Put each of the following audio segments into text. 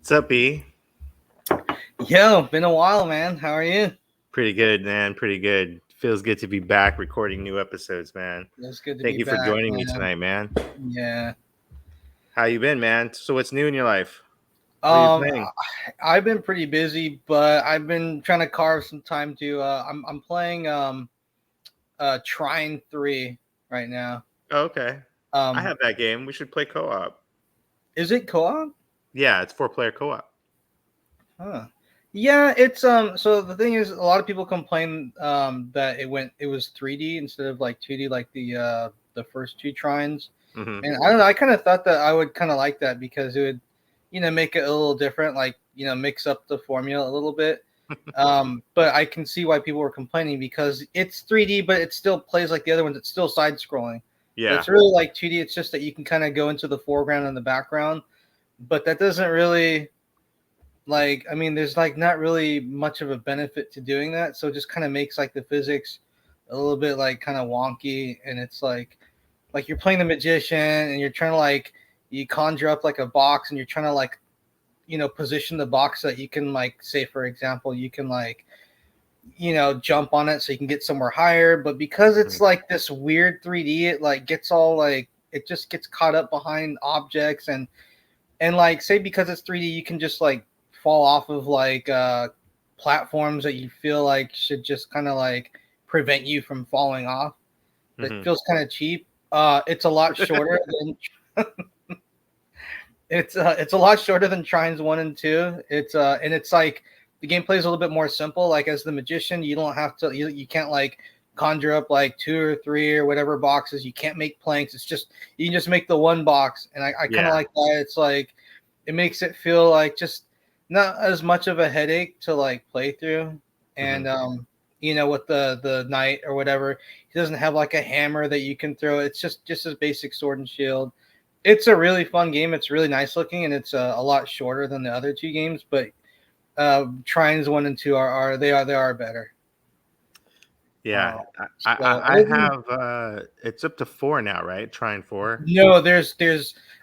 What's up, B? Yo, been a while, man. How are you? Pretty good, man. Pretty good. Feels good to be back recording new episodes, man. It's good to Thank be you for back, joining me man. tonight, man. Yeah. How you been, man? So what's new in your life? What are you Um, playing? I've been pretty busy, but I've been trying to carve some time to. I'm playing Trine 3 right now. Oh, okay. I Um, have that game. We should play co-op. is it co-op? Yeah, it's 4-player co-op. Huh. Yeah, it's So the thing is, a lot of people complain that it was 3D instead of like 2D, like the first two Trines. Mm-hmm. And I don't know. I kind of thought that I would kind of like that because it would, make it a little different, like mix up the formula a little bit. But I can see why people were complaining because it's 3D, but it still plays like the other ones. It's still side scrolling. So Yeah. it's really like 2D. It's just that you can kind of go into the foreground and the background, but that doesn't really like. I mean, there's like not really much of a benefit to doing that. So it just kind of makes like the physics a little bit like kind of wonky, and it's like you're playing the magician and you're trying to like you conjure up like a box and you're trying to like position the box so that you can like say for example you can like jump on it so you can get somewhere higher, but because it's like this weird 3D, it like gets all like it just gets caught up behind objects and like say because it's 3D you can just like fall off of like platforms that you feel like should just kind of like prevent you from falling off. It Mm-hmm. feels kind of cheap. It's a lot shorter than it's a lot shorter than Trines 1 and 2. It's and it's like the gameplay is a little bit more simple. Like as the magician, you don't have to you can't like conjure up like 2 or 3 or whatever boxes. You can't make planks. It's just you can just make the one box. And I kind of Yeah. like that. It's like it makes it feel like just not as much of a headache to like play through. And with the knight or whatever, he doesn't have like a hammer that you can throw. It's just his basic sword and shield. It's a really fun game. It's really nice looking, and it's a lot shorter than the other two games. But Trines 1 and 2 are better. Yeah. So I have it's up to 4 now, right? Trying 4. no, there's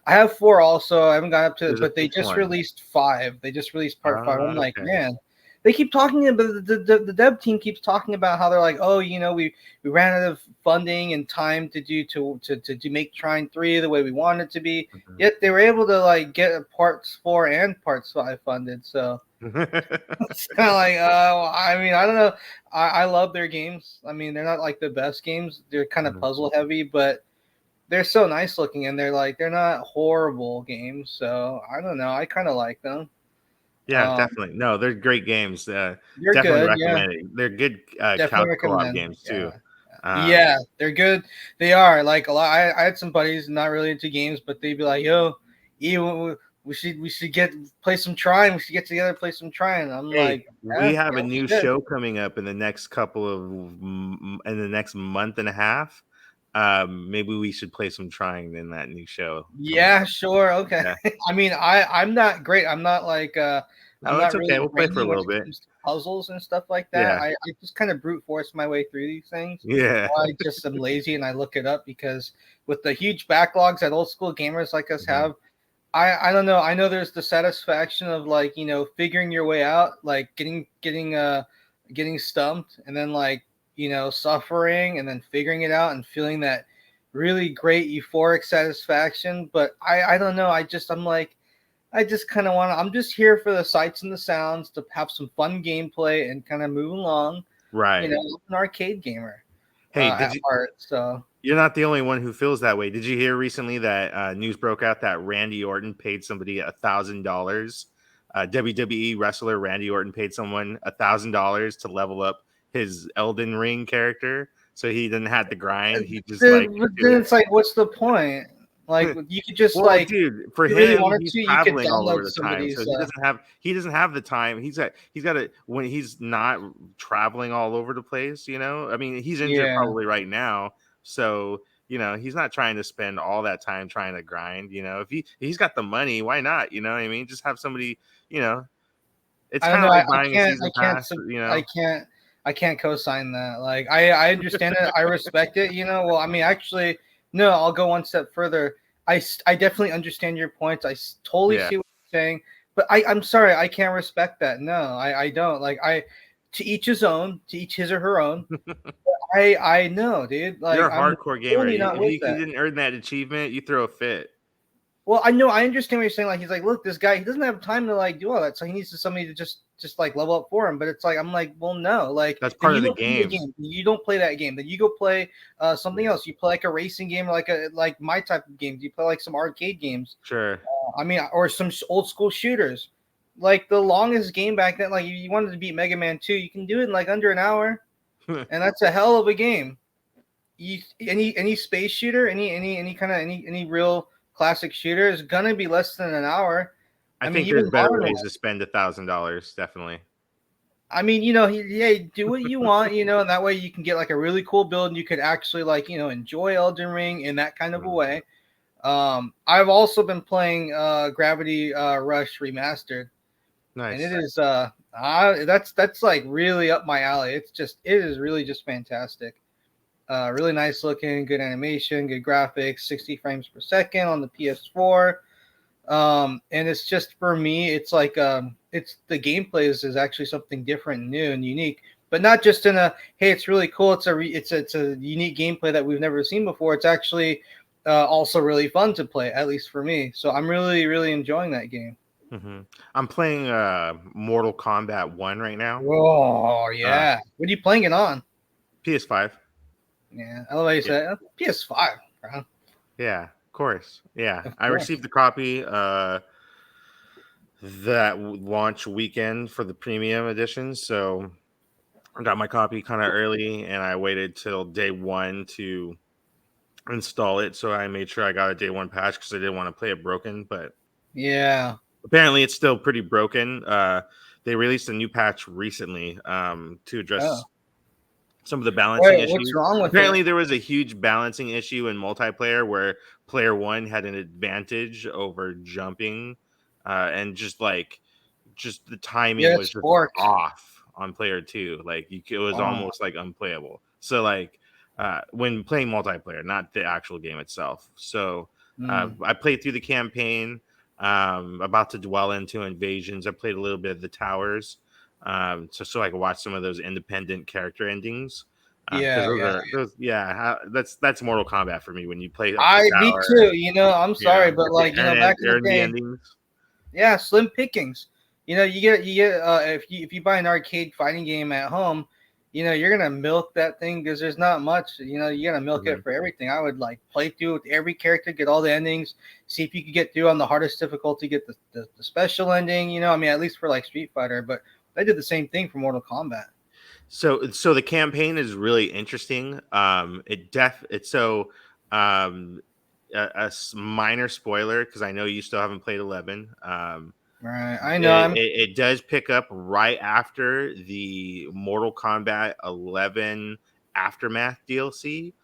I have 4 also. I haven't got up to it, There's a but they 5th just one. released 5. They just released part 5. I'm like, Okay. man, they keep talking about the dev team keeps talking about how they're like, oh, we ran out of funding and time to make Trine 3 the way we wanted it to be. Yet they were able to like get parts 4 and parts 5 funded. So it's kind of like, I mean, I don't know. I love their games. I mean, they're not like the best games. They're kind of puzzle heavy, but they're so nice looking, and they're not horrible games. So I don't know. I kind of like them. Yeah, definitely. No, they're great games. They're Definitely good. Yeah, recommend it. They're good definitely couch co-op recommend. games Yeah, too. Um, yeah, they're good. They are like a lot. I had some buddies not really into games, but they'd be like, "Yo, we should get play some Trine. We should get together and play some Trine." I'm hey, like, we have yeah, a we new should. show coming up in the next in the next month and a half. Maybe we should play some trying in that new show coming Yeah, up. sure, okay. Yeah. I mean, I'm not great. I'm not like I'm Oh, it's not okay. really We'll play for a brainy when little it bit. comes to puzzles and stuff like that. Yeah. I just kind of brute force my way through these things. Yeah. Or I just am lazy and I look it up because with the huge backlogs that old school gamers like us Mhm. have, I don't know. I know there's the satisfaction of like figuring your way out, like getting stumped, and then like suffering, and then figuring it out and feeling that really great euphoric satisfaction. But I don't know. I'm like I just kind of want to. I'm just here for the sights and the sounds to have some fun gameplay and kind of move along. Right. I'm an arcade gamer Hey, at heart, so. you're not the only one who feels that way. Did you hear recently that news broke out that Randy Orton paid somebody $1,000? WWE wrestler Randy Orton paid someone $1,000 to level up his Elden Ring character, so he didn't have to grind. He just like But do then it. it's like, what's the point? Like, you could just Well, like, dude, for if you really him, wanted he's to, you could traveling all over download the time, so somebody's. he doesn't have the time. He's got to when he's not traveling all over the place. I mean, he's injured Yeah, probably right now, so he's not trying to spend all that time trying to grind. If he's got the money, why not? You know what I mean? Just have somebody. You know, it's I don't kind know. of I, like I buying a can't. season pass. I can't. I can't co-sign that. Like, I understand it. I respect it. Well, I mean, actually, no. I'll go one step further. I definitely understand your points. Totally Yeah, see what you're saying. But I'm sorry, I can't respect that. No, I don't. Like to each his own, to each his or her own. I know, dude. You're Like a I'm hardcore gamer. totally not If with you that. didn't earn that achievement, you throw a fit. Well, I know, I understand what you're saying. Like he's like, look, this guy, he doesn't have time to like do all that, so he needs somebody to just like level up for him. But it's like I'm like, well, no, like That's then part you of the don't play the game. game. You don't play that game. Then you go play something Yeah, else. You play like a racing game, or like my type of games. You play like some arcade games. sure. I mean, or some old school shooters. Like the longest game back then, like if you wanted to beat Mega Man 2, you can do it in like under an hour, and that's a hell of a game. Any space shooter, any kind of any real classic shooter is gonna be less than an hour. I I mean, think there's even better modern ways ones. to spend $1,000. Definitely. I mean, yeah, do what you want, and that way you can get like a really cool build, and you could actually like enjoy Elden Ring in that kind of a Mhm. way. I've also been playing Gravity Rush Remastered, and it Nice. is that's like really up my alley. It is really just fantastic. Really nice looking, good animation, good graphics, 60 frames per second on the PS4. And it's just for me, it's like it's the gameplay is actually something different, new, and unique, but not just in a hey, it's really cool. It's a unique gameplay that we've never seen before. It's actually also really fun to play, at least for me. So I'm really enjoying that game. I'm playing Mortal Kombat 1 right now. Oh Uh, yeah, what are you playing it on? PS5. Yeah, I love how you Yeah. said PS5, bro. Yeah, of course. Yeah. Of I course. received the copy that launch weekend for the premium edition. So I got my copy kind of early and I waited till day one to install it. So I made sure I got a day one patch because I didn't want to play it broken. But Yeah. apparently it's still pretty broken. They released a new patch recently to Oh, address some of the balancing wait, what's issues. wrong with it? Apparently, there was a huge balancing issue in multiplayer where player one had an advantage over jumping, and just the timing Yeah, was it's just forked. off on player two. Like it was Wow. almost like unplayable. So like when playing multiplayer, not the actual game itself. So Mm. I played through the campaign. About to dwell into invasions. I played a little bit of the towers, so I could watch some of those independent character endings. Because Yeah, those yeah. are those, yeah, that's Mortal Kombat for me. When you play up the Me tower, too. I'm yeah, sorry, but get to like, back in the earn the day, endings. yeah, slim pickings. You get if you buy an arcade fighting game at home, you're gonna milk that thing because there's not much. You gotta milk Mhm. it for everything. I would like play through with every character, get all the endings, see if you could get through on the hardest difficulty, get the special ending. I mean, at least for like Street Fighter, but I did the same thing for Mortal Kombat. So the campaign is really interesting. It's so um minor spoiler because I know you still haven't played 11. Right, I know. It does pick up right after the Mortal Kombat 11 Aftermath DLC,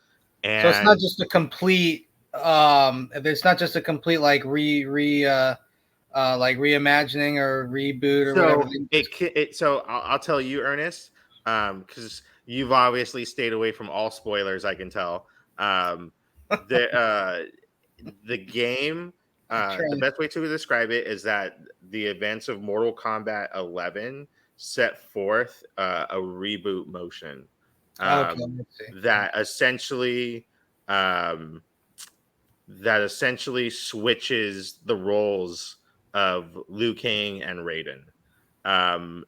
So it's not and just a complete it's not just a complete like like reimagining or reboot or whatever. so so I'll tell you, Ernest, because you've obviously stayed away from all spoilers. I can tell. Um, the the game, the Trying. best way to describe it is that the events of Mortal Kombat 11 set forth a reboot motion Okay, um, let's see. that essentially um, switches the roles of Liu Kang and Raiden, and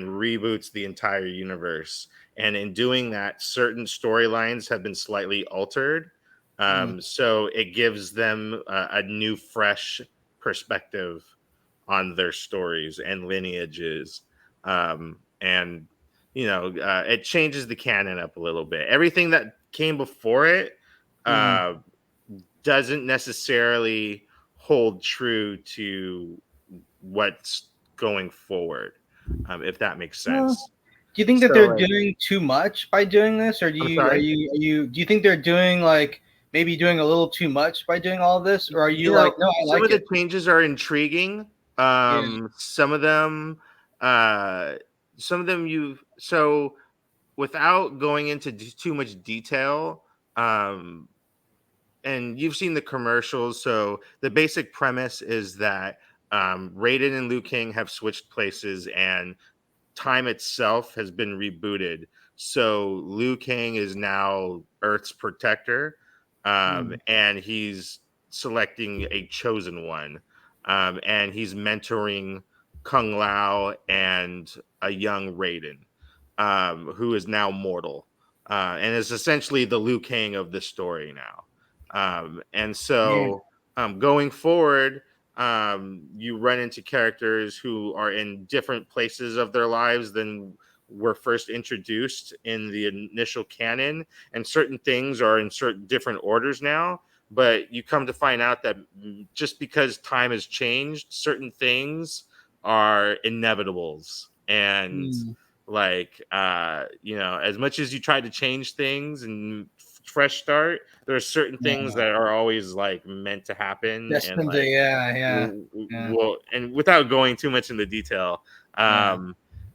reboots the entire universe. And in doing that, certain storylines have been slightly altered. Mm, So it gives them a new, fresh perspective on their stories and lineages. And, it changes the canon up a little bit. Everything that came before it mm. uh, doesn't necessarily hold true to what's going forward, if that makes Well, sense. do you think that So, they're like, doing too much by doing this, or I'm sorry. do you think they're doing like maybe doing a little too much by doing all of this, or are you like, no, I Some like of the it? changes are intriguing. Yeah. Some of them, uh, you so without going into too much detail, um, and you've seen the commercials. So the basic premise is that Raiden and Liu Kang have switched places, and time itself has been rebooted. So Liu Kang is now Earth's protector, Mm. and he's selecting a chosen one, and he's mentoring Kung Lao and a young Raiden, who is now mortal, and is essentially the Liu Kang of the story now. And Yeah. so going forward, you run into characters who are in different places of their lives than were first introduced in the initial canon, and certain things are in certain different orders now. But you come to find out that just because time has changed, certain things are inevitables. And Mm. like as much as you try to change things and fresh start, there are certain things Yeah. that are always like meant to happen, and Destined to, like yeah, yeah, yeah, well, and without going too much into detail, yeah.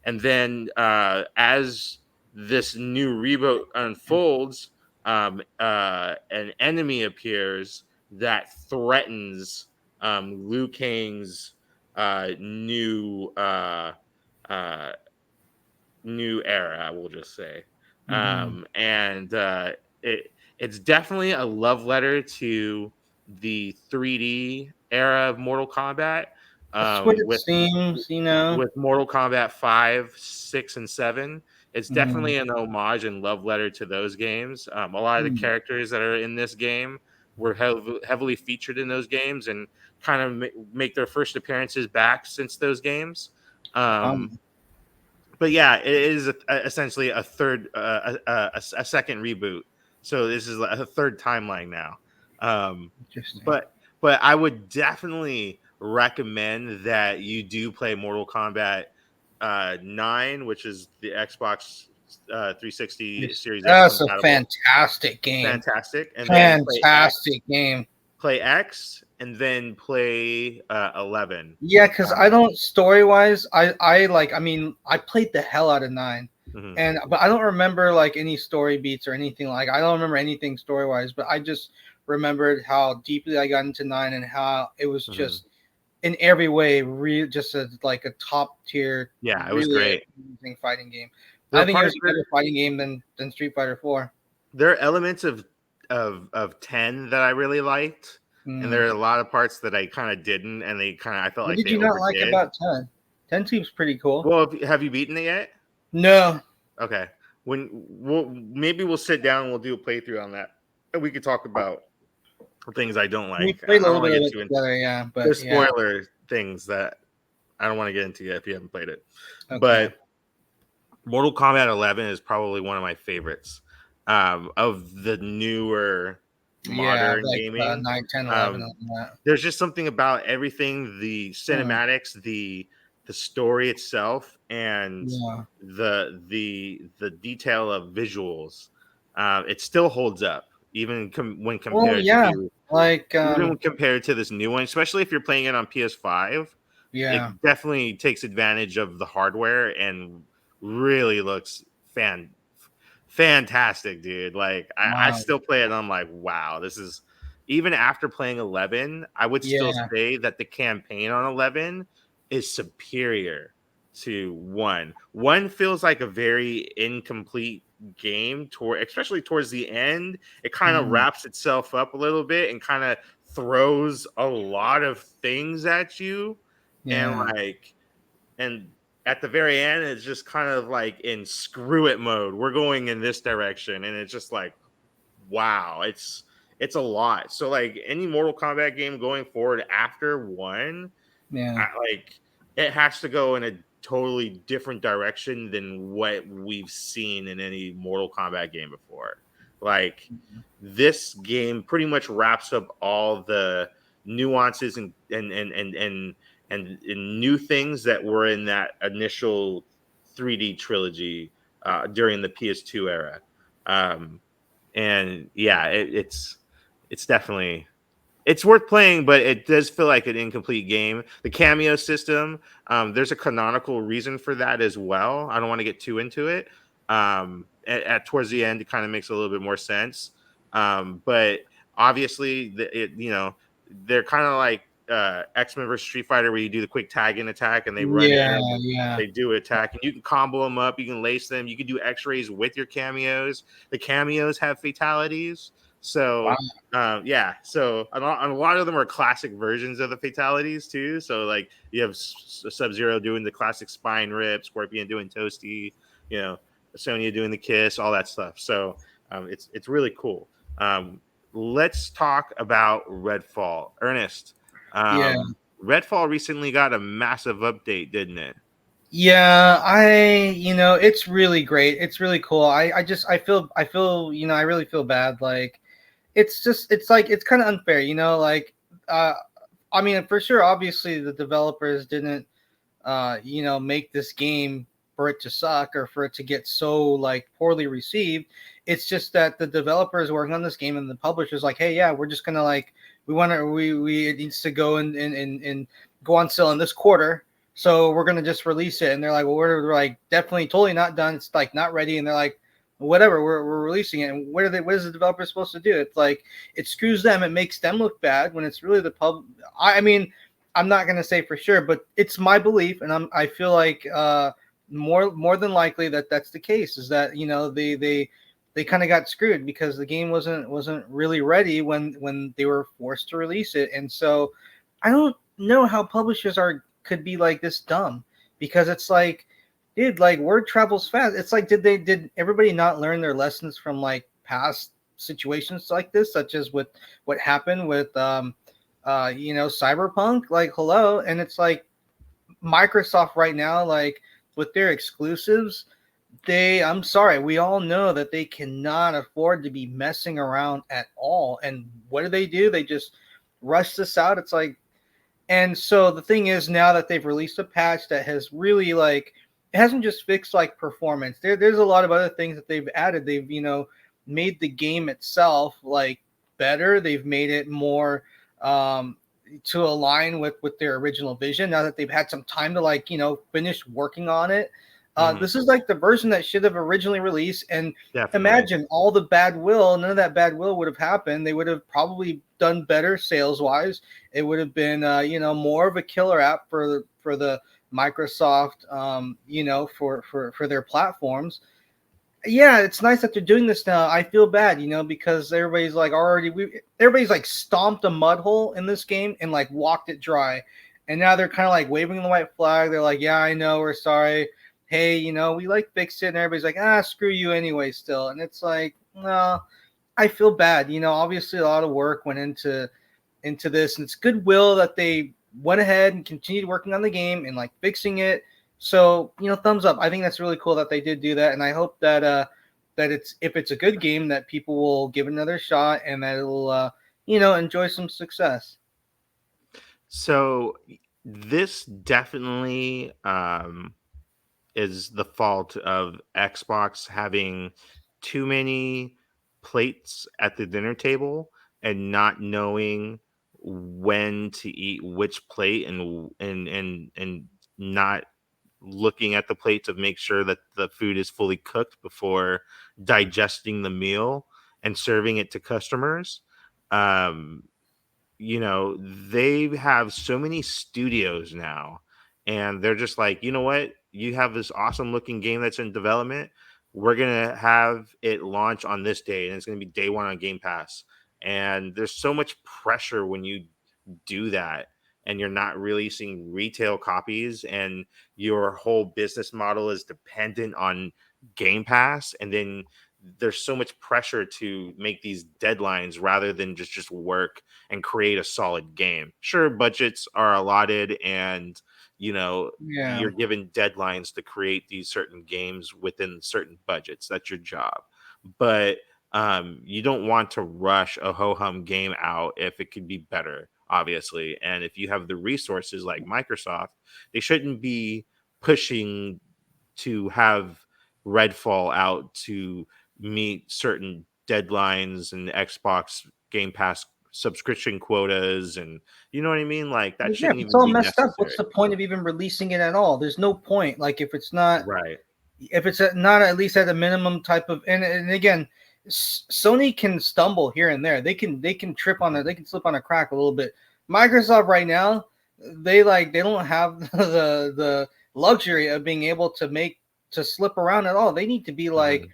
and then as this new reboot unfolds, an enemy appears that threatens Liu Kang's new uh, new era, I will just say. Mm-hmm. And it it's definitely a love letter to the 3D era of Mortal Kombat. That's what it With seems, you know. Mortal Kombat 5, 6, and 7. It's Mm-hmm. definitely an homage and love letter to those games. A lot of the Mm. characters that are in this game were heavily featured in those games, and kind of make their first appearances back since those games. Um, but yeah, it is essentially a third, a second reboot. So this is a third timeline now. Interesting. But I would definitely recommend that you do play Mortal Kombat 9, which is the Xbox 360 Series X That's a compatible. fantastic game. Fantastic, and then Fantastic game. play X, and then play 11. Yeah, because I Um, don't story wise, I like I mean I played the hell out of 9, mhm, and but I don't remember like any story beats or anything like I don't remember anything story wise, but I just remembered how deeply I got into 9 and how it was mhm. just in every way just a like a top tier, Yeah, it was really great. amazing fighting game. There I are think it parts was a better fighting game than Street Fighter 4. there are elements of 10 that I really liked, and there Mm. are a lot of parts that I kind of didn't, and I felt What like did they you not like overdid. about 10? 10 seems pretty cool. Well, have you beaten it yet? No, Okay. When we'll sit down and we'll do a playthrough on that, and we could talk about things I don't we like. played a I don't little want bit to of get it too into. together, yeah, but There's yeah, spoiler things that I don't want to get into yet if you haven't played it. okay. But Mortal Kombat 11 is probably one of my favorites of the newer Yeah, modern like gaming. 9, 10, 11, Um, and all that. there's just something about everything, the Hmm. cinematics, the story itself, and Yeah. the detail of visuals. It still holds up even when Well, compared yeah, to like even when compared to this new one, especially if you're playing it on PS5. yeah, It definitely takes advantage of the hardware and really looks fantastic, dude. Like I wow, still play it and I'm like, wow, this is, even after playing 11, I would still yeah, say that the campaign on 11 is superior to 1. 1 feels like a very incomplete game, toward especially towards the end. It kind of mhm, wraps itself up a little bit and kind of throws a lot of things at you, and yeah, and at the very end it's just kind of like in screw it mode, we're going in this direction, and it's just like, wow, it's a lot. So like any Mortal Kombat game going forward after 1, yeah, like it has to go in a totally different direction than what we've seen in any Mortal Kombat game before. Like this game pretty much wraps up all the nuances and new things that were in that initial 3D trilogy during the PS2 era. Um, and yeah, it's definitely, it's worth playing, but it does feel like an incomplete game. The cameo system, there's a canonical reason for that as well. I don't want to get too into it. At towards the end, it kind of makes a little bit more sense. But obviously, they're kind of like X-Men versus Street Fighter where you do the quick tag in attack and they run in Yeah, and yeah. they do attack, and you can combo them up, you can lace them, you can do X-rays with your cameos. The cameos have fatalities, Wow. so yeah. So a lot of them are classic versions of the fatalities too. So like you have Sub-Zero doing the classic spine rip, Scorpion doing toasty, you know, Sonya doing the kiss, all that stuff. So it's really cool. Let's talk about Redfall. Ernest, Yeah. Redfall recently got a massive update, didn't it? Yeah, it's really great. It's really cool. I feel, I really feel bad. Like, it's like, it's kind of unfair, uh, I mean, for sure, obviously the developers didn't, make this game for it to suck or for it to get so like poorly received. It's just that the developers working on this game and the publishers like, hey, yeah, we're just gonna like we it needs to go and go on sale in this quarter. So we're gonna just release it, and they're like, well, we're like definitely totally not done. It's like not ready, and they're like, whatever, we're releasing it. And what is the developer supposed to do? It's like it screws them. It makes them look bad when it's really the pub. I mean, I'm not gonna say for sure, but it's my belief, and I feel like more than likely that that's the case. Is that they kind of got screwed because the game wasn't really ready when they were forced to release it, and so I don't know how publishers are could be like this dumb because it's like, dude, like word travels fast. It's like did everybody not learn their lessons from like past situations like this, such as with what happened with Cyberpunk, like hello. And it's like Microsoft right now, like with their exclusives, I'm sorry, we all know that they cannot afford to be messing around at all. And what do? They just rush this out. It's like, and so the thing is now that they've released a patch that has really like, it hasn't just fixed like performance. There's a lot of other things that they've added. They've, made the game itself like better. They've made it more um to align with their original vision now that they've had some time to like, finish working on it. Mm-hmm. This is like the version that should have originally released, and Definitely. imagine all the bad will. None of that bad will would have happened. They would have probably done better sales wise. It would have been, more of a killer app for the Microsoft, for their platforms. Yeah, it's nice that they're doing this now. I feel bad, because everybody's like stomped a mud hole in this game and like walked it dry. And now they're kind of like waving the white flag. They're like, yeah, I know, we're sorry. Hey, we like fixed it. And everybody's like, screw you anyway still. And it's like, no, I feel bad. Obviously a lot of work went into this, and it's goodwill that they went ahead and continued working on the game and like fixing it. So, thumbs up. I think that's really cool that they did do that, and I hope that that if it's a good game, that people will give it another shot and that it'll enjoy some success. So this definitely is the fault of Xbox having too many plates at the dinner table and not knowing when to eat which plate, and not looking at the plate to make sure that the food is fully cooked before digesting the meal and serving it to customers. Um, they have so many studios now, and they're just like, you know what? You have this awesome looking game that's in development. We're gonna have it launch on this day, and it's gonna be day one on Game Pass. And there's so much pressure when you do that and you're not releasing retail copies and your whole business model is dependent on Game Pass, and then there's so much pressure to make these deadlines rather than just work and create a solid game. Sure, budgets are allotted, and Yeah. you're given deadlines to create these certain games within certain budgets. That's your job. But you don't want to rush a ho hum game out if it could be better, obviously. And if you have the resources like Microsoft, they shouldn't be pushing to have Redfall out to meet certain deadlines and Xbox Game Pass subscription quotas, and you know what I mean? Like that Yeah, if shouldn't it's even all be messed up, what's necessary. the point of even releasing it at all? There's no point. Like Right. if it's not at least at a minimum type of, and again, Sony can stumble here and there. They can trip on it. They can slip on a crack a little bit. Microsoft right now, they don't have the luxury of being able to slip around at all. They need to be Mhm.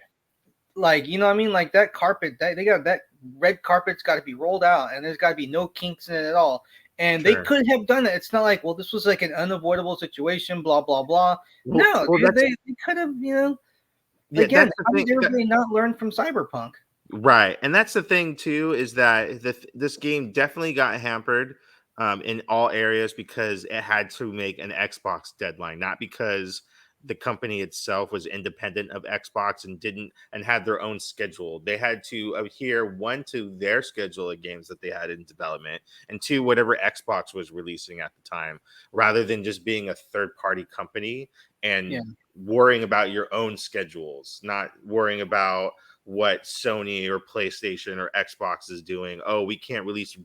like you know what I mean, like that carpet that they got that red carpet's got to be rolled out and there's got to be no kinks in it at all. And they Sure. could have done it. It's not like, well, this was like an unavoidable situation, blah blah blah. No, Well, dude, that's they could have, you know, yeah, again, that's the how thing. did everybody not learn from Cyberpunk? Right, and that's the thing too, is that this game definitely got hampered in all areas because it had to make an Xbox deadline, not because the company itself was independent of Xbox and didn't and had their own schedule. They had to adhere one to their schedule of games that they had in development, and two whatever Xbox was releasing at the time, rather than just being a third party company Yeah. and worrying about your own schedules, not worrying about what Sony or PlayStation or Xbox is doing. Oh, we can't release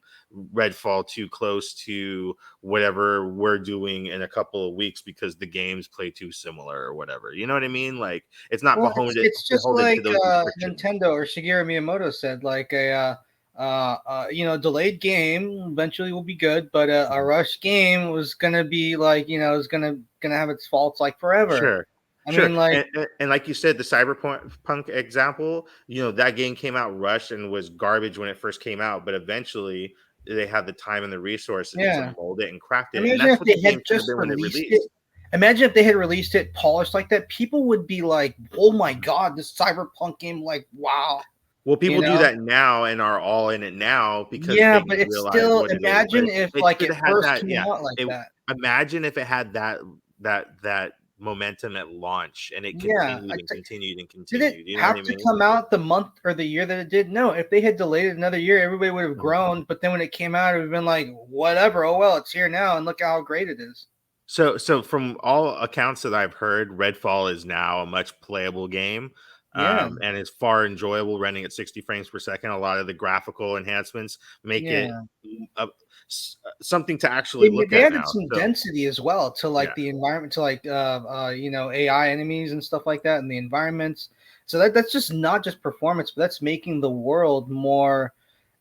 Redfall too close to whatever we're doing in a couple of weeks because the games play too similar or whatever. You know what I mean? Like it's not Well, it's just beholden to like those restrictions. Nintendo or Shigeru Miyamoto said, like you know, delayed game eventually will be good, but a Mhm. rush game was gonna be like, you know, is gonna have its faults like forever. Sure. I Sure. mean, like, And like you said, the Cyberpunk punk example, that game came out rushed and was garbage when it first came out, but eventually they had the time and the resources to yeah. mold it and craft it. And Imagine that's if what the they game had should have just been when it released it. released. Imagine if they had released it polished like that. People would be like, "Oh my god, this Cyberpunk game! Like, wow!" Well, You people do know? that now and are all in it now because Yeah, they but it's realize still, what it is. But imagine if it like should it have had first that. came Yeah. out like It, that. imagine if it had that momentum at launch and it Yeah, continued and continued and did it continued. You know what I have to mean? come out the month or the year that it did? No, if they had delayed it another year, everybody would have Mhm. grown. But then when it came out, it would have been like, whatever. Oh well, it's here now, and look how great it is. So from all accounts that I've heard, Redfall is now a much playable game, Yeah, and it's far enjoyable running at 60 frames per second. A lot of the graphical enhancements make it yeah. something to actually look They at added now. some So density as well to yeah. like the environment, to like you know, AI enemies and stuff like that, and the environments. So that's just not just performance, but that's making the world more,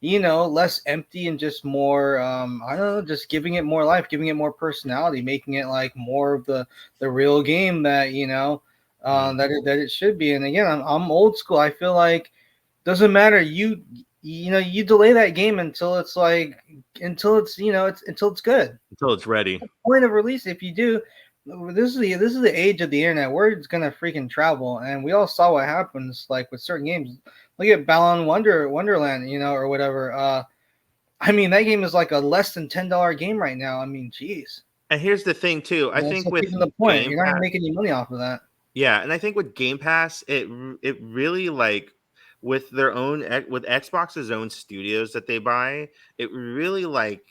you know, less empty and just more, I don't know, just giving it more life, giving it more personality, making it like more of the real game that, you know, Mhm. that it should be. And again, I'm old school. I feel like doesn't matter. You know, you delay that game until it's like, until it's, you know, it's until it's good. Until it's ready. Point of release, if you do, this is the age of the internet. Word's gonna freaking travel, and we all saw what happens like with certain games. Look at Balan Wonderland, you know, or whatever. I mean, that game is like a less than $10 game right now. I mean, geez. And here's the thing too. I That's think not with even the point. Game You're not gonna Pass, make any money off of that. yeah, and I think with Game Pass, it really like with their own with Xbox's own studios that they buy, it really like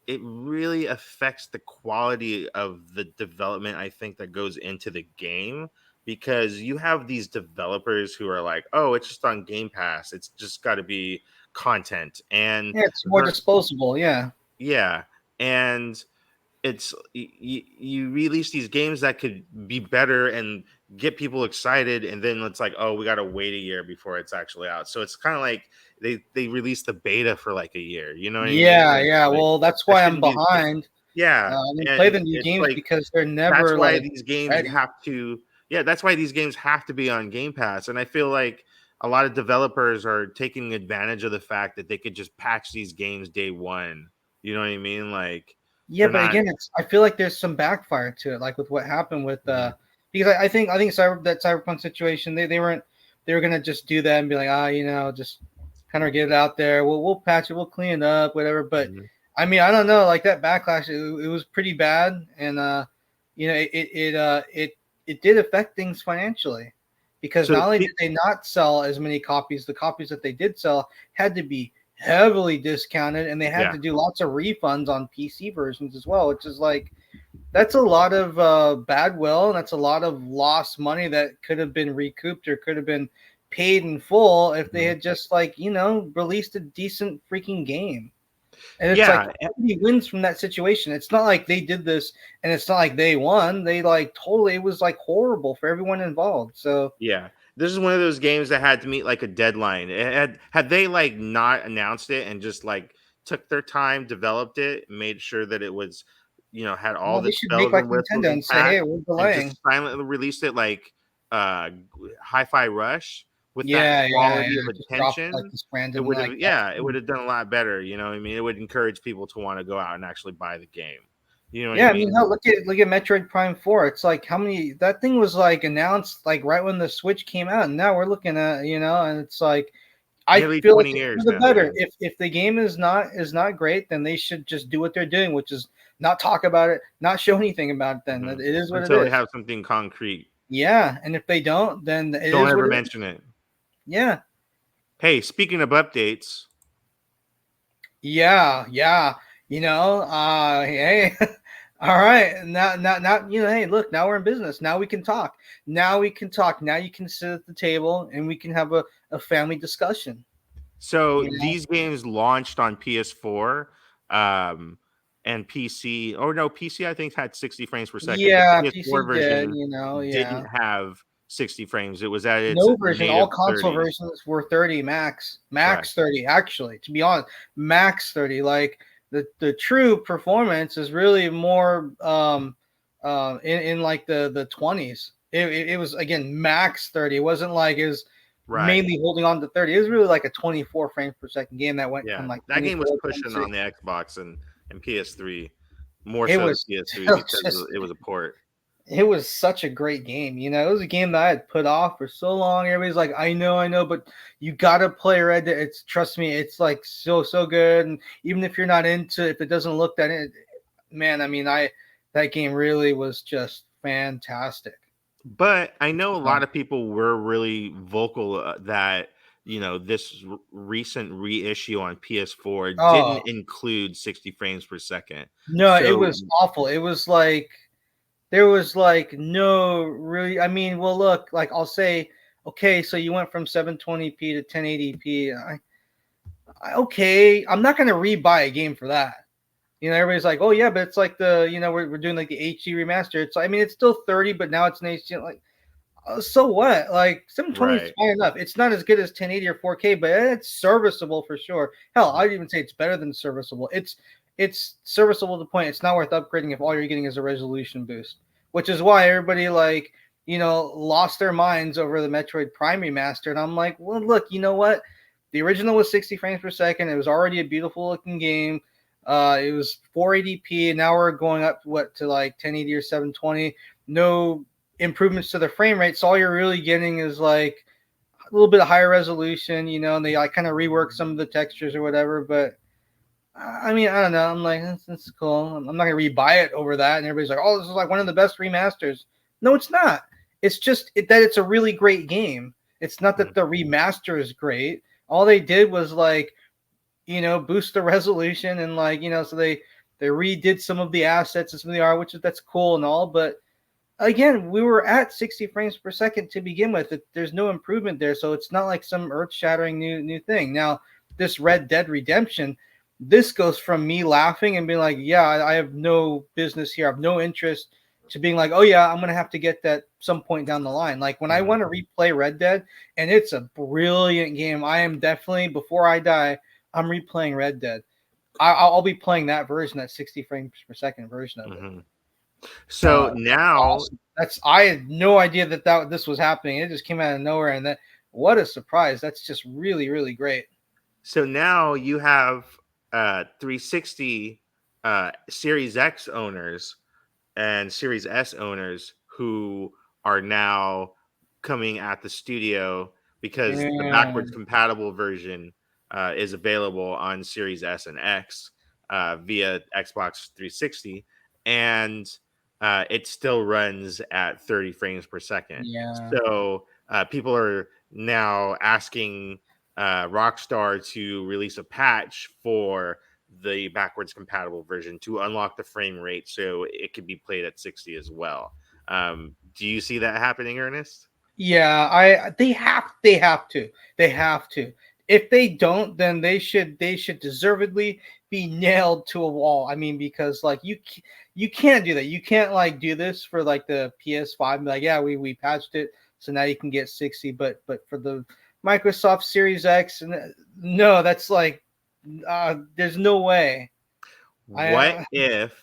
it really affects the quality of the development I think that goes into the game because you have these developers who are like, "Oh, it's just on Game Pass. It's just got to be content." And Yeah, it's more they're disposable. Yeah. yeah, and you release these games that could be better and get people excited and then it's like, oh, we got to wait a year before it's actually out, so it's kind of like they release the beta for like a year, you know what I mean? Yeah, And it's yeah. like Well, that's that why I'm shouldn't be the case. behind. Yeah, I didn't play and the new it's games like because they're that's never why like these games ready. have to yeah, that's why these games have to be on Game Pass, and I feel like a lot of developers are taking advantage of the fact that they could just patch these games day one, you know what I mean? Like Yeah, they're but not again, it's, I feel like there's some backfire to it, like with what happened with Mhm. because I think that Cyberpunk situation, they weren't, they were gonna just do that and be like, ah, you know, just kind of get it out there. We'll patch it, we'll clean it up, whatever. But Mhm. I mean, I don't know, like that backlash, it was pretty bad, and you know, it did affect things financially because So not only did they not sell as many copies, the copies that they did sell had to be heavily discounted, and they had yeah. to do lots of refunds on PC versions as well, which is like, that's a lot of bad will, and that's a lot of lost money that could have been recouped or could have been paid in full if they Mhm. had just, like, you know, released a decent freaking game. And it's like Yeah, nobody wins from that situation. It's not like they did this and it's not like they won. They like totally, it was like horrible for everyone involved. So yeah. This is one of those games that had to meet like a deadline. It had they like not announced it and just like took their time, developed it, made sure that it was, had all Well, they the should make bells like and whistles Nintendo and say, intact, "Hey, we're and delaying." just silently released it like uh, Hi-Fi Rush with that Yeah, yeah, quality yeah. of Just drop like attention. this It random would have, like yeah, it would have done a lot better. You know what I mean? It would encourage people to want to go out and actually buy the game. You know what I Yeah, I mean, mean? hell, look at Metroid Prime 4. It's like how many that thing was like announced like right when the Switch came out, and now we're looking at and it's like I Nearly feel like 20 it's years for the now. better. Yeah. If the game is not great, then they should just do what they're doing, which is not talk about it, not show anything about it. Then Mhm. it is what it Until they is. have something concrete. Yeah, and if they don't, then it Don't is what ever it is. mention it. Yeah, Hey, speaking of updates, yeah, yeah. Hey, all right. Now, hey, look, now we're in business. Now we can talk. Now we can talk. Now you can sit at the table and we can have a family discussion. so You know? these games launched on PS4 um, and PC. Oh no, PC I think had 60 frames per second. The Yeah, PS4 PC did, version yeah. didn't have 60 frames. It was at its No version, all native console 30. versions were 30 max. Right. Max 30, actually, to be honest. Max 30. Like the true performance is really more in like the 20s. It was again max 30. It wasn't like it was Right. mainly holding on to 30. It was really like a 24 frames per second game that went from Yeah. like That game was 24 to pushing 26. on the Xbox and PS3. More It so the was PS3 because just it was a port. it was such a great game. It was a game that I had put off for so long. Everybody's like, I know, but you gotta play Red Dead. It's trust me, it's like so good. And even if you're not into it, if it doesn't look that in, man, I mean, that game really was just fantastic. But I know a Uh, lot of people were really vocal that this recent reissue on PS4 didn't oh include 60 frames per second. no, it So was awful. It was like there was like no really. I mean, well, look, like I'll say, okay, so you went from 720p to 1080p. Okay, I'm not gonna rebuy a game for that. Everybody's like, oh yeah, but it's like we're doing like the HD remaster. It's I mean it's still 30, but now it's an HD. Like, so what? Like 720 is right. fine enough. It's not as good as 1080 or 4K, but it's serviceable for sure. Hell, Mhm. I'd even say it's better than serviceable. It's serviceable to the point it's not worth upgrading if all you're getting is a resolution boost. Which is why everybody like lost their minds over the Metroid Prime remaster. And I'm like, well, look, you know what? The original was 60 frames per second. It was already a beautiful looking game. It was 480p. Now we're going up to like 1080 or 720. No improvements to the frame rate. So all you're really getting is like a little bit of higher resolution, and they like kind of rework some of the textures or whatever. But I mean, I don't know. I'm like, that's cool. I'm not gonna rebuy it over that. And everybody's like, oh, this is like one of the best remasters. No, it's not. It's just that it's a really great game. It's not that Mhm. the remaster is great. All they did was like boost the resolution and like so they redid some of the assets and some of the art, which that's cool and all, but again, we were at 60 frames per second to begin with. There's no improvement there, so it's not like some earth-shattering new thing. Now, this Red Dead Redemption, this goes from me laughing and being like, "Yeah, I have no business here. I have no interest," to being like, "Oh yeah, I'm gonna have to get that some point down the line." Like when I Mhm. want to replay Red Dead, and it's a brilliant game. I am definitely before I die, I'm replaying Red Dead. I'll be playing that version, that 60 frames per second version of it. Mhm. So That's now awesome. That's I had no idea that this was happening. It just came out of nowhere, and that what a surprise! That's just really great. so now you have 360 Series X owners and Series S owners who are now coming at the studio because the Yeah, backwards compatible version is available on Series S and X via Xbox 360, and it still runs at 30 frames per second. yeah, So people are now asking Rockstar to release a patch for the backwards compatible version to unlock the frame rate so it could be played at 60 as well. Do you see that happening, Ernest? yeah. They have to. If they don't, then they should deservedly be nailed to a wall. I mean, because like you can't do that. You can't like do this for like the PS5. Like, yeah, we patched it, so now you can get 60. But for the Microsoft Series X, no, that's like There's no way. What if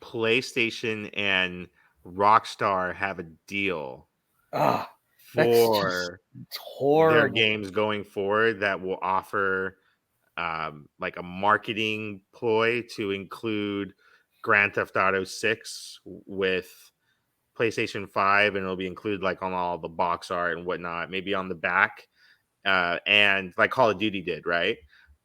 PlayStation and Rockstar have a deal uh, that's just for it's their horrible. games going forward that will offer like a marketing ploy to include Grand Theft Auto 6 with PlayStation 5, and it'll be included like on all the box art and whatnot, maybe on the back, and like Call of Duty did, right?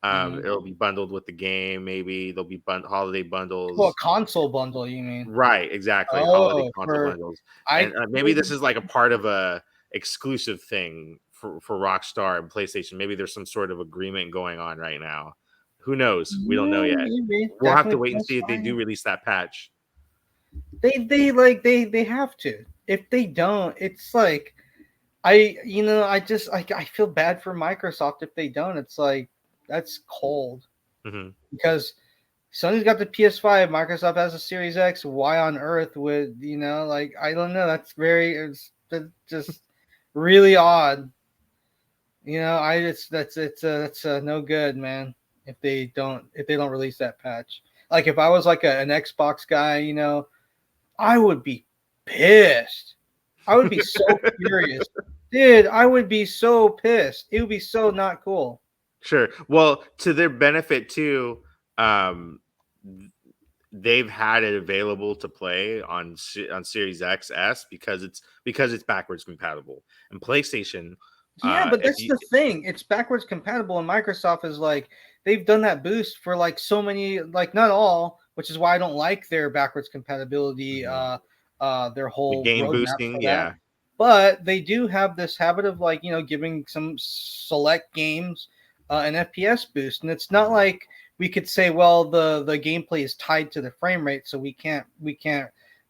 Hmm. It'll be bundled with the game. Maybe there'll be holiday Well, a bundles. console bundle, you mean? Right, exactly. Holiday Oh, console for bundles, I and maybe this is like a part of a exclusive thing for Rockstar and PlayStation. Maybe there's some sort of agreement going on right now. Who knows? We don't know yeah, yet. maybe We'll have to definitely wait and that's see if they do fine. release that patch. They have to. If they don't, it's like I feel bad for Microsoft if they don't. It's like that's cold Hmm. because Sony's got the PS5, Microsoft has a Series X. Why on earth would like I don't know. That's just really odd. I it's that's no good, man. If they don't release that patch, like if I was like an Xbox guy, I would be pissed. I would be so furious. Dude, I would be so pissed. It would be so not cool. Sure. Well, to their benefit too, um, they've had it available to play on Series XS because it's backwards compatible. And PlayStation, Yeah, but if that's you the thing. It's backwards compatible, and Microsoft is like they've done that boost for like so many, like not all, which is why I don't like their backwards compatibility, Mhm. their The whole game roadmap for boosting, that. yeah. But they do have this habit of like giving some select games an FPS boost, and it's not Mhm. like we could say, well, the gameplay is tied to the frame rate, so we can't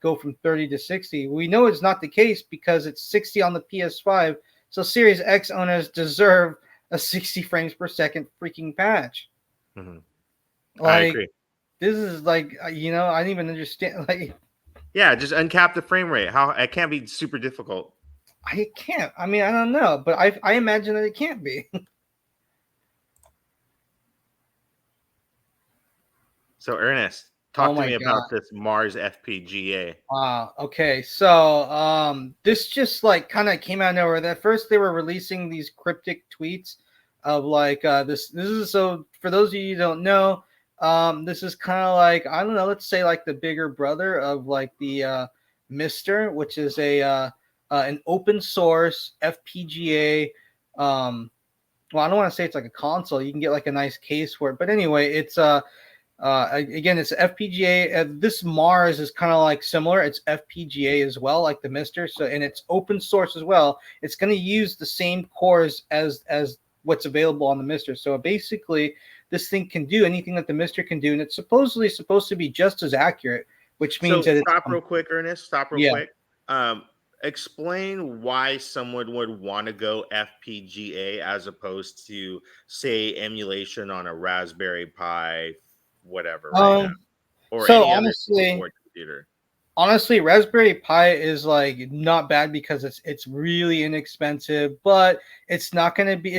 go from 30 to 60. We know it's not the case because it's 60 on the PS5, so Series X owners deserve a 60 frames per second freaking patch. Mhm. I Like agree. this is like I didn't even understand. Like Yeah, just uncap the frame rate. How it can't be super difficult. I can't. I mean, I don't know, but I imagine that it can't be. So Ernest, Oh talk to my me god. about this Mars FPGA. Wow. Okay. So this just like kind of came out of nowhere. At first they were releasing these cryptic tweets of like this is so for those of you who don't know, this is kind of like I don't know, let's say like the bigger brother of like the Mister, which is an open source FPGA. Well, I don't want to say it's like a console. You can get like a nice case for it, but anyway, it's again, it's FPGA. This Mars is kind of like similar. It's FPGA as well, like the Mister. So, and it's open source as well. It's going to use the same cores as what's available on the Mister. So basically, this thing can do anything that the Mister can do, and it's supposedly supposed to be just as accurate, which means So that it's stop real quick, Ernest. Stop real yeah. quick. Um, Explain why someone would want to go FPGA as opposed to, say, emulation on a Raspberry Pi, whatever, right now, Um. or So any other single honestly, board computer. honestly, Raspberry Pi is like not bad because it's really inexpensive, but it's just not gonna be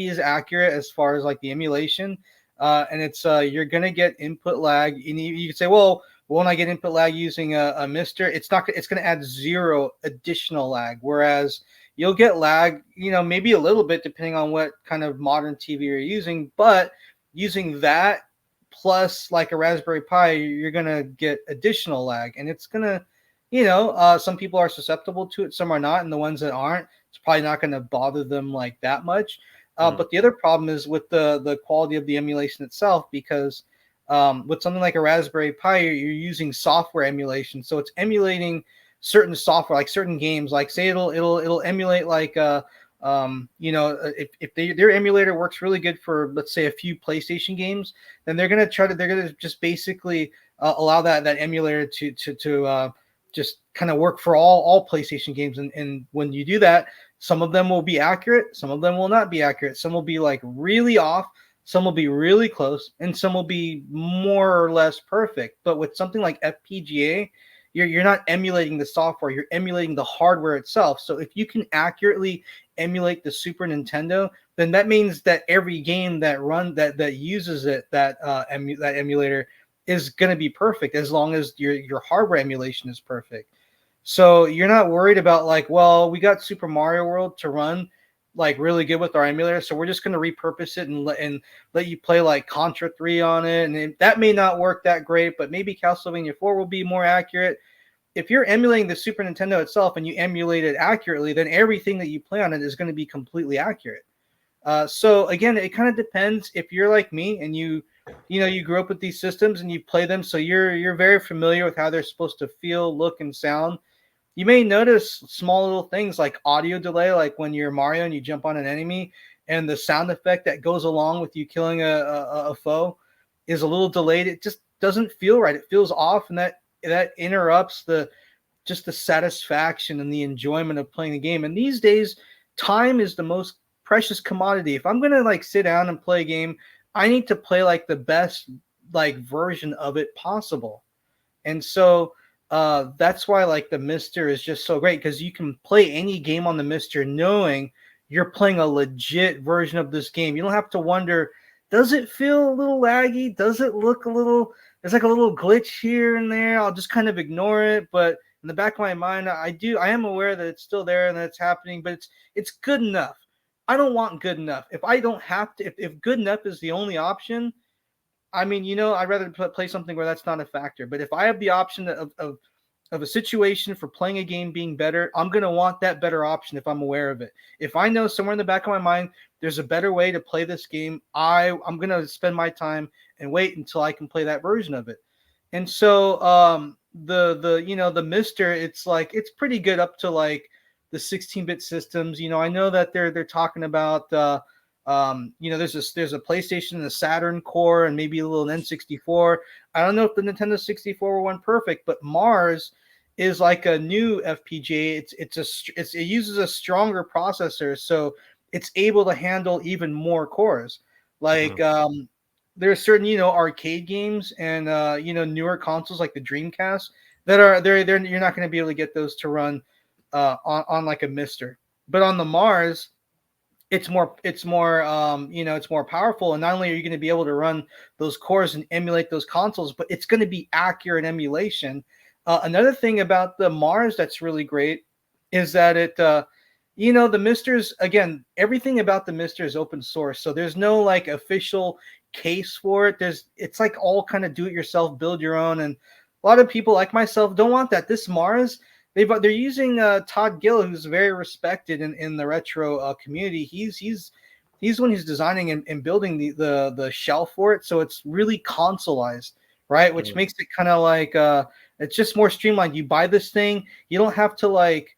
as accurate as far as like the emulation. And it's you're gonna get input lag. And you could say, well, won't I get input lag using a Mister? It's gonna add zero additional lag, whereas you'll get lag, maybe a little bit depending on what kind of modern TV you're using, but using that plus like a Raspberry Pi, you're gonna get additional lag, and it's gonna, some people are susceptible to it, some are not, and the ones that aren't, it's probably not gonna bother them like that much. Mhm. But the other problem is with the quality of the emulation itself, because with something like a Raspberry Pi, you're using software emulation, so it's emulating certain software, like certain games, like say it'll emulate like if their emulator works really good for, let's say, a few PlayStation games, then they're gonna just basically allow that emulator to just kind of work for all PlayStation games. And when you do that, some of them will be accurate, some of them will not be accurate, some will be like really off, some will be really close, and some will be more or less perfect. But with something like FPGA, you're not emulating the software, you're emulating the hardware itself. So if you can accurately emulate the Super Nintendo, then that means that every game that uses it, that that emulator, is going to be perfect as long as your hardware emulation is perfect. So you're not worried about like, well, we got Super Mario World to run like really good with our emulator, so we're just going to repurpose it and let you play like Contra 3 on it, and that may not work that great, but maybe Castlevania 4 will be more accurate. If you're emulating the Super Nintendo itself and you emulate it accurately, then everything that you play on it is going to be completely accurate. So again, it kind of depends. If you're like me and you grew up with these systems and you play them, so you're very familiar with how they're supposed to feel, look, and sound. You may notice small little things like audio delay, like when you're Mario and you jump on an enemy, and the sound effect that goes along with you killing a foe is a little delayed. It just doesn't feel right. It feels off, and that interrupts the satisfaction and the enjoyment of playing the game. And these days, time is the most precious commodity. If I'm gonna like sit down and play a game, I need to play like the best like version of it possible. And so that's why like the Mister is just so great, because you can play any game on the Mister knowing you're playing a legit version of this game. You don't have to wonder, does it feel a little laggy? Does it look a little, there's like a little glitch here and there? I'll just kind of ignore it. But in the back of my mind, I am aware that it's still there and that it's happening, but it's good enough. I don't want good enough. If I don't have to, if good enough is the only option, I mean, I'd rather play something where that's not a factor. But if I have the option of a situation for playing a game being better, I'm going to want that better option if I'm aware of it. If I know somewhere in the back of my mind there's a better way to play this game, I'm going to spend my time and wait until I can play that version of it. And so the Mister, it's like it's pretty good up to like the 16-bit systems. I know that they're talking about there's a PlayStation and a Saturn core and maybe a little N64. I don't know if the Nintendo 64 went perfect, but Mars is like a new FPGA. It uses a stronger processor, so it's able to handle even more cores. Like there are certain arcade games and newer consoles like the Dreamcast that are you're not going to be able to get those to run on like a Mister, but on the Mars it's more it's more powerful, and not only are you going to be able to run those cores and emulate those consoles, but it's going to be accurate emulation. Another thing about the Mars that's really great is that the Misters, again, everything about the Mister is open source, so there's no like official case for it. It's like all kind of do it yourself, build your own, and a lot of people like myself don't want that. This Mars, they're using Todd Gill, who's very respected in the retro community. He's one who's designing and building the shell for it, so it's really consoleized, right? Which makes it kind of like it's just more streamlined. You buy this thing, you don't have to like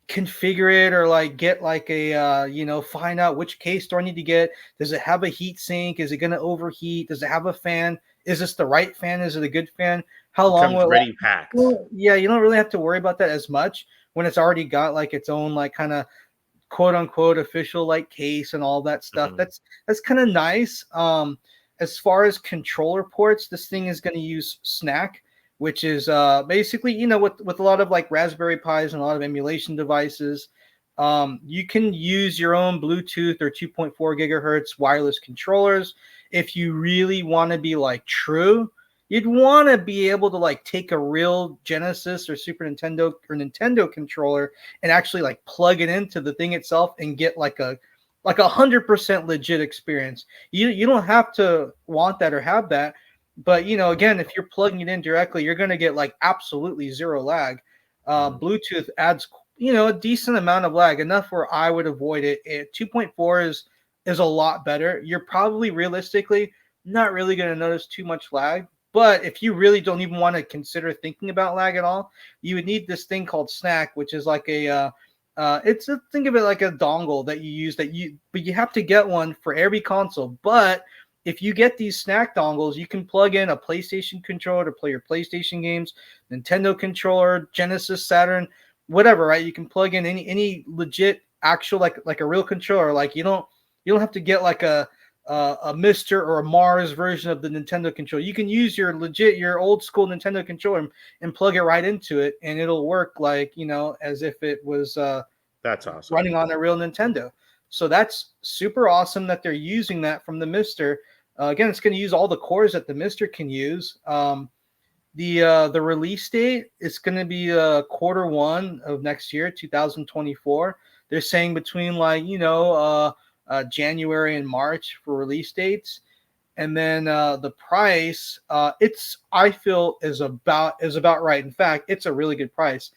configure it or like get like a find out which case do I need to get. Does it have a heat sink? Is it going to overheat? Does it have a fan? Is this the right fan? Is it a good fan? How long will ready packed? Well, yeah, you don't really have to worry about that as much when it's already got like its own like kind of quote unquote official like case and all that stuff. That's kind of nice. As far as controller ports, this thing is going to use Snack, which is basically with a lot of like Raspberry Pis and a lot of emulation devices, you can use your own Bluetooth or 2.4 gigahertz wireless controllers. If you really want to be like true, you'd want to be able to like take a real Genesis or Super Nintendo or Nintendo controller and actually like plug it into the thing itself and get like a 100% legit experience. You don't have to want that or have that, but again, if you're plugging it in directly, you're going to get like absolutely zero lag. Bluetooth adds a decent amount of lag, enough where I would avoid it. 2.4 is a lot better. You're probably realistically not really going to notice too much lag. But if you really don't even want to consider thinking about lag at all, you would need this thing called Snack, which is like think of it like a dongle that you use but you have to get one for every console. But if you get these Snack dongles, you can plug in a PlayStation controller to play your PlayStation games, Nintendo controller, Genesis, Saturn, whatever, right? You can plug in any legit actual like a real controller. Like you don't have to get like a Mister or a Mars version of the Nintendo controller. You can use your old school Nintendo controller and plug it right into it, and it'll work like as if it was that's awesome, running on a real Nintendo. So that's super awesome that they're using that from the Mister. Again, it's going to use all the cores that the Mister can use. The release date is going to be Q1 of next year, 2024. They're saying between January and March for release dates, and then the price, it's I feel is about right. In fact, it's a really good price.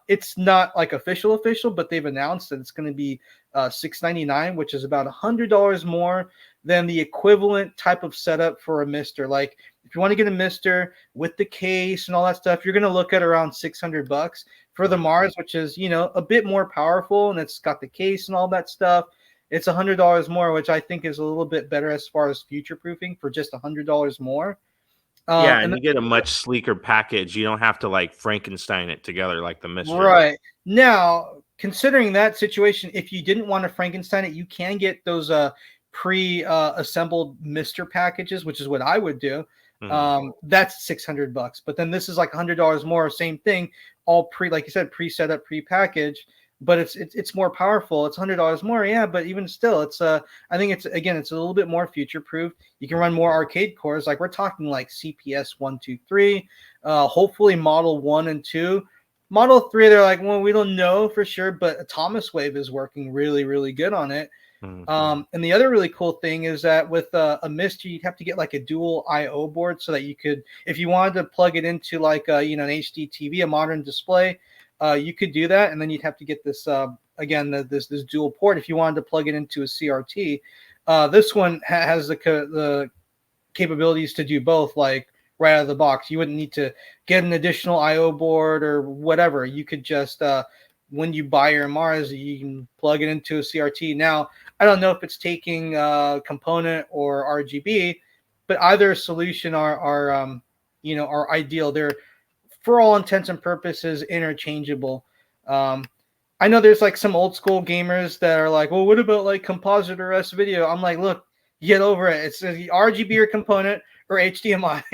It's not like official, but they've announced that it's going to be $699, which is about $100 more than the equivalent type of setup for a Mister. Like if you want to get a Mister with the case and all that stuff, you're going to look at around $600 for the Mars, which is a bit more powerful and it's got the case and all that stuff. It's $100 more, which I think is a little bit better as far as future proofing for just $100 more. Yeah, And and you get a much sleeker package. You don't have to like Frankenstein it together like the Mister. right now, considering that situation, if you didn't want to Frankenstein it, you can get those pre-assembled Mister packages, which is what I would do. That's $600, but then this is like $100 more, same thing, all like you said, pre-set up, pre-packaged, but it's more powerful. It's $100 more, yeah, but even still, it's I think it's a little bit more future proof. You can run more arcade cores, like we're talking like CPS 123, hopefully Model 1 and 2. Model 3, they're like, well, we don't know for sure, but Atomus Wave is working really, really good on it. And the other really cool thing is that with a Mister, you'd have to get like a dual I/O board so that you could, if you wanted to plug it into like an HD TV, a modern display, you could do that, and then you'd have to get this this dual port if you wanted to plug it into a CRT. This one has the capabilities to do both, like right out of the box. You wouldn't need to get an additional I/O board or whatever. You could just when you buy your Mars, you can plug it into a CRT. Now, I don't know if it's taking component or RGB, but either solution are ideal. They're, for all intents and purposes, interchangeable. I know there's like some old school gamers that are like, well, what about like composite or S video? I'm like, look, get over it. It's the RGB or component or HDMI.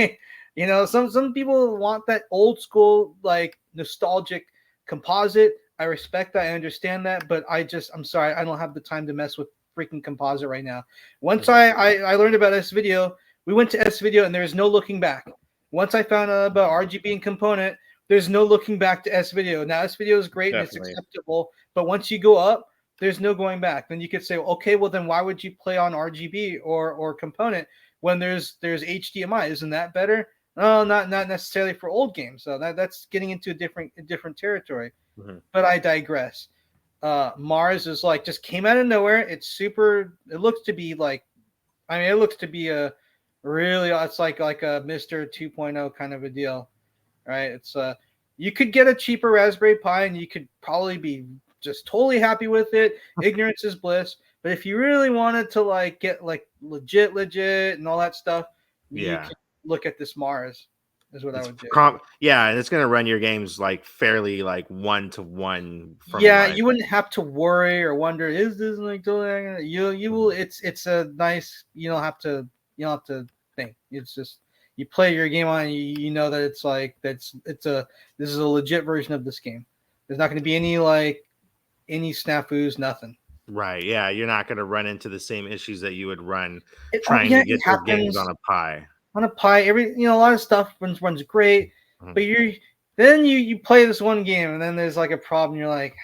Some people want that old school, like nostalgic composite. I respect that. I understand that, but I'm sorry. I don't have the time to mess with freaking composite right now. Once I learned about S video, we went to S video and there's no looking back. Once I found out about RGB and component, there's no looking back to S video. Now S video is great and it's acceptable, but once you go up, there's no going back. Then you could say, okay, well then why would you play on RGB or component when there's HDMI? Isn't that better? No, not necessarily for old games. So that's getting into a different territory. But I digress. Mars is like just came out of nowhere. It's super. It looks to be like, it looks to be a really. It's like a Mister 2.0 kind of a deal, right? It's you could get a cheaper Raspberry Pi and you could probably be just totally happy with it. Ignorance is bliss. But if you really wanted to like get like legit and all that stuff, you can look at this Mars. Is what I would do. Yeah, and it's going to run your games like fairly like 1-to-1. You wouldn't have to worry or wonder, is this like you will. It's a nice. You don't have to think. It's just you play your game on. You know that it's like this is a legit version of this game. There's not going to be any snafus, nothing. Right. Yeah, you're not going to run into the same issues that you would run trying to get your games on a Pi. On a Pi, a lot of stuff runs great, but you play this one game and then there's like a problem. You're like,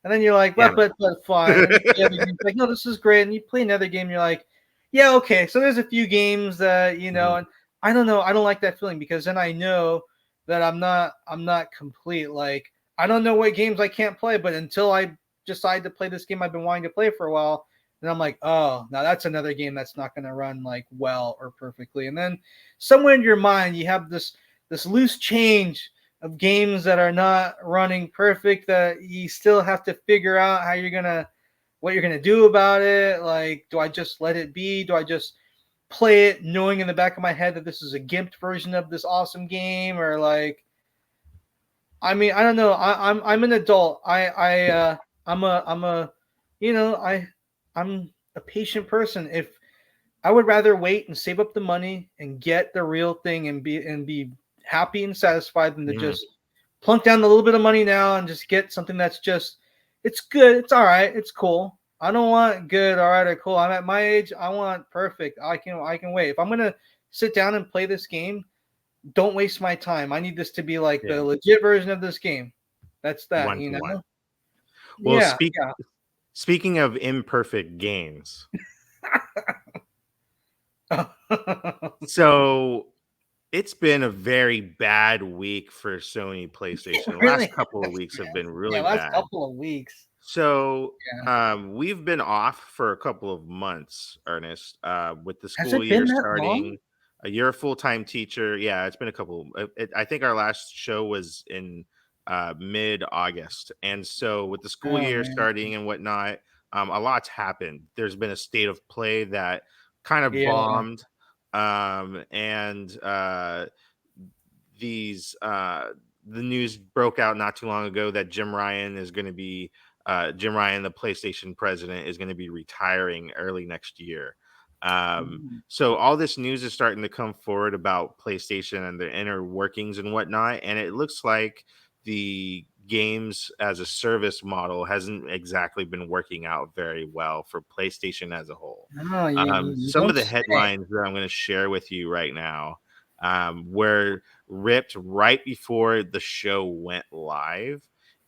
and then you're like, but fine. Like, no, this is great. And you play another game, you're like, yeah, okay. So there's a few games that and I don't know. I don't like that feeling because then I know that I'm not complete. Like I don't know what games I can't play, but until I decide to play this game I've been wanting to play for a while. And I'm like, oh, now that's another game that's not going to run like well or perfectly. And then somewhere in your mind, you have this loose change of games that are not running perfect that you still have to figure out what you're going to do about it. Like, do I just let it be? Do I just play it knowing in the back of my head that this is a gimped version of this awesome game? Or like, I don't know. I'm an adult. I'm a patient person. If I would rather wait and save up the money and get the real thing and be happy and satisfied than to just plunk down a little bit of money now and just get something that's just, it's good, it's all right, it's cool. I don't want good. All right, cool. I'm at my age. I want perfect. I can wait. If I'm gonna sit down and play this game, don't waste my time. I need this to be like Yeah, the legit version of this game. That's that, one you to one. know? Well, Yeah, yeah. speaking of imperfect games, so it's been a very bad week for Sony PlayStation. The last Really? couple of weeks have been Yeah, really last bad. couple of weeks. So Yeah. we've been off for a couple of months, Ernest, with the Has school it year been that long? starting. You're a full time teacher. Yeah, it's been a couple. I think our last show was in mid August, and so with the school Oh year man. starting and whatnot, a lot's happened. There's been a state of play that kind of Yeah. bombed, and these the news broke out not too long ago that Jim Ryan, the PlayStation president, is going to be retiring early next year. Ooh. So all this news is starting to come forward about PlayStation and their inner workings and whatnot, and it looks like the games as a service model hasn't exactly been working out very well for PlayStation as a whole. Oh, you Some of don't the say. headlines that I'm going to share with you right now were ripped right before the show went live.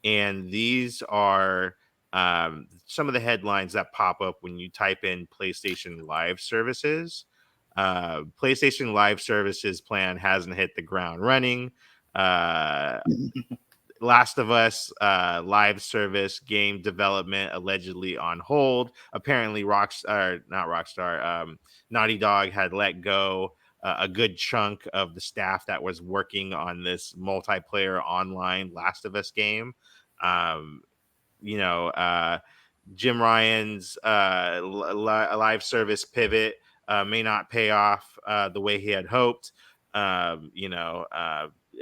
And these are some of the headlines that pop up when you type in PlayStation Live Services. PlayStation Live Services plan hasn't hit the ground running. Uh, Last of Us live service game development allegedly on hold. Apparently, not Rockstar, Naughty Dog had let go a good chunk of the staff that was working on this multiplayer online Last of Us game. Um, you know, Jim Ryan's live service pivot may not pay off the way he had hoped.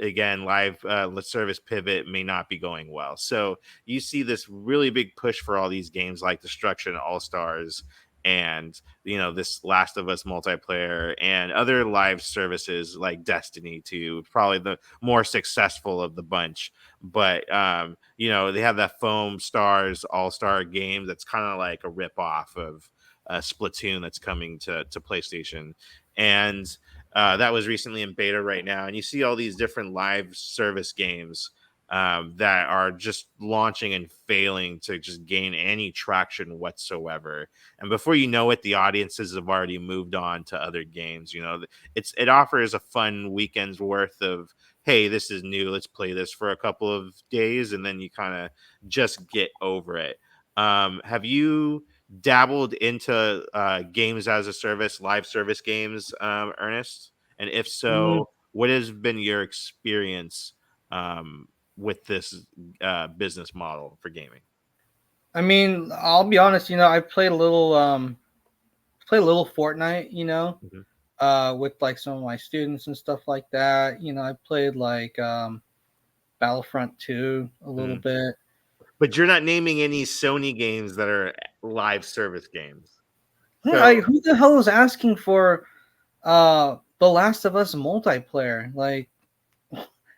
Again, live service pivot may not be going well. So you see this really big push for all these games like Destruction All Stars and this Last of Us multiplayer and other live services like Destiny 2, probably the more successful of the bunch. But they have that Foam Stars All Star game that's kind of like a rip off of Splatoon that's coming to PlayStation, and that was recently in beta right now. And you see all these different live service games that are just launching and failing to just gain any traction whatsoever. And before you know it, the audiences have already moved on to other games. It offers a fun weekend's worth of, hey, this is new, let's play this for a couple of days, and then you kind of just get over it. Have you dabbled into games as a service, live service games, Ernest? And if Mm, so, what has been your experience with this business model for gaming? I mean, I'll be honest. I played a little Fortnite. Mhm. With like some of my students and stuff like that. I played like Battlefront 2 a little Mm. bit. But you're not naming any Sony games that are live service games. Like, So who the hell is asking for The Last of Us multiplayer? Like,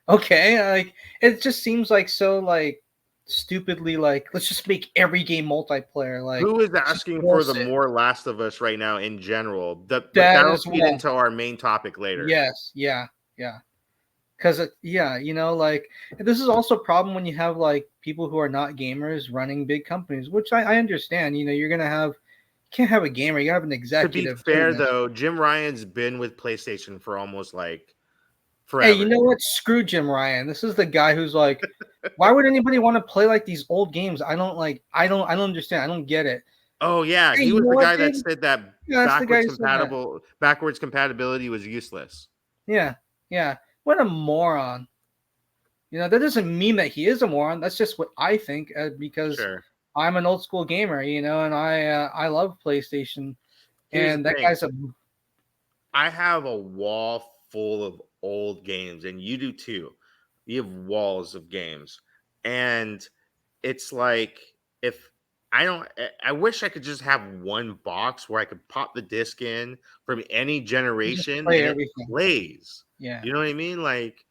okay, like it just seems like so like stupidly like let's just make every game multiplayer. Like, who is just asking for force the it. more Last of Us right now in general? But That that'll as feed well. into our main topic later. Yes, yeah, yeah. Because yeah, like this is also a problem when you have like people who are not gamers running big companies, which I understand. You're gonna have you can't have a gamer, you have an To be executive doing fair, this. though, Jim Ryan's been with PlayStation for almost like Hey, you forever. know what? Screw Jim Ryan. This is the guy who's like, why would anybody want to play like these old games? I don't understand. I don't get it. Oh yeah, Hey, he you was know the what, guy that dude? said that Yeah, that's the guy who said that. backwards compatibility was useless. Yeah, yeah. What a moron. That doesn't mean that he is a moron. That's just what I think because Sure. I'm an old school gamer, and I love PlayStation, Here's the and that thing. guy's a I have a wall full of old games, and you do too. You have walls of games. And it's like if I wish I could just have one box where I could pop the disc in from any you just generation play and it everything. plays. Yeah. You know what I mean? Like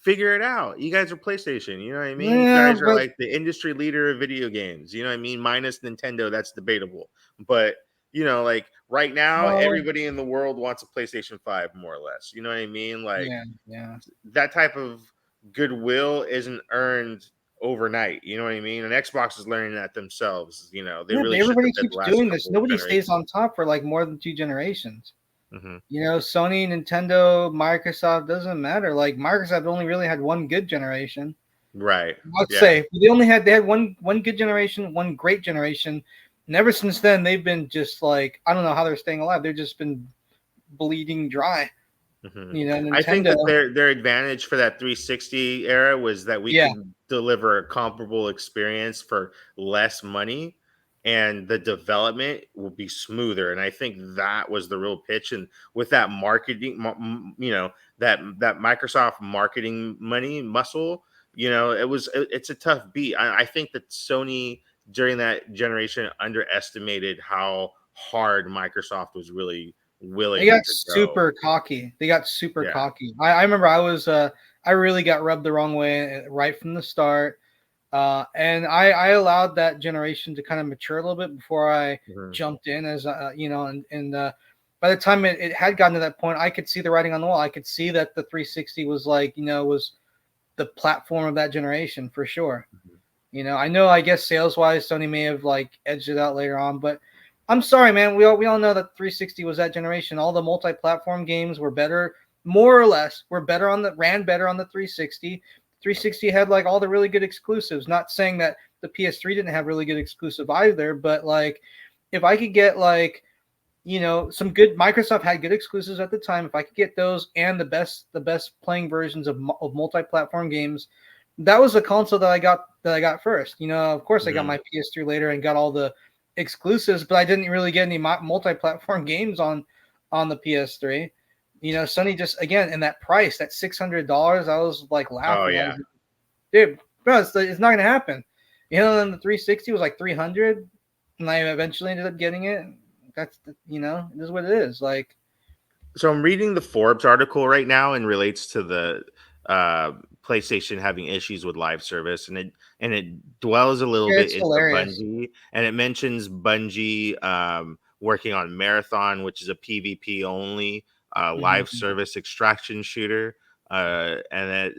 figure it out. You guys are PlayStation. You know what I mean? You Yeah, guys are but like the industry leader of video games. You know what I mean? Minus Nintendo, that's debatable. But like right now, well, everybody in the world wants a PlayStation 5, more or less. You know what I mean? Like yeah, yeah. that type of goodwill isn't earned overnight. You know what I mean? And Xbox is learning that themselves. They Yeah, but really shit the everybody bed the keeps last doing this. couple of Nobody stays generations. on top for like more than 2 generations. Hmm. Sony, Nintendo, Microsoft, doesn't matter. Like Microsoft only really had one good generation. Right. Let's Yeah. say they had one good generation, one great generation, and ever since then they've been just like I don't know how they're staying alive. They've just been bleeding dry. Hmm. I think Nintendo. that their advantage for that 360 era was that we Yeah, could deliver a comparable experience for less money, and the development will be smoother. And I think that was the real pitch. And with that marketing, that Microsoft marketing money muscle, it's a tough beat. I think that Sony during that generation underestimated how hard Microsoft was really they willing got to go. super cocky. They got super Yeah. cocky. I remember I really got rubbed the wrong way right from the start. And I allowed that generation to kind of mature a little bit before I Mhm. jumped in as and by the time it had gotten to that point, I could see the writing on the wall. I could see that the 360 was like was the platform of that generation for sure. Mhm. I know I guess sales wise, Sony may have like edged it out later on, but I'm sorry, man. We all know that 360 was that generation. All the multi-platform games were better, more or less, ran better on the 360. 360 had like all the really good exclusives. Not saying that the PS3 didn't have really good exclusive either, but like if I could get like some good Microsoft had good exclusives at the time. If I could get those and the best playing versions of multi-platform games, that was the console that I got first. Of course I got Mhm. my PS3 later and got all the exclusives, but I didn't really get any multi-platform games on the PS3. Sony just again in that price, that $600, I was like Oh laughing. I was yeah. like, dude, bro, it's not gonna happen. Then the 360 was like 300, and I eventually ended up getting it. It is what it is. Like, So I'm reading the Forbes article right now and relates to the uh, PlayStation having issues with live service, and it dwells a little yeah, bit it's into hilarious. Bungie, and it mentions Bungie working on Marathon, which is a PvP only live Mhm. service extraction shooter, and that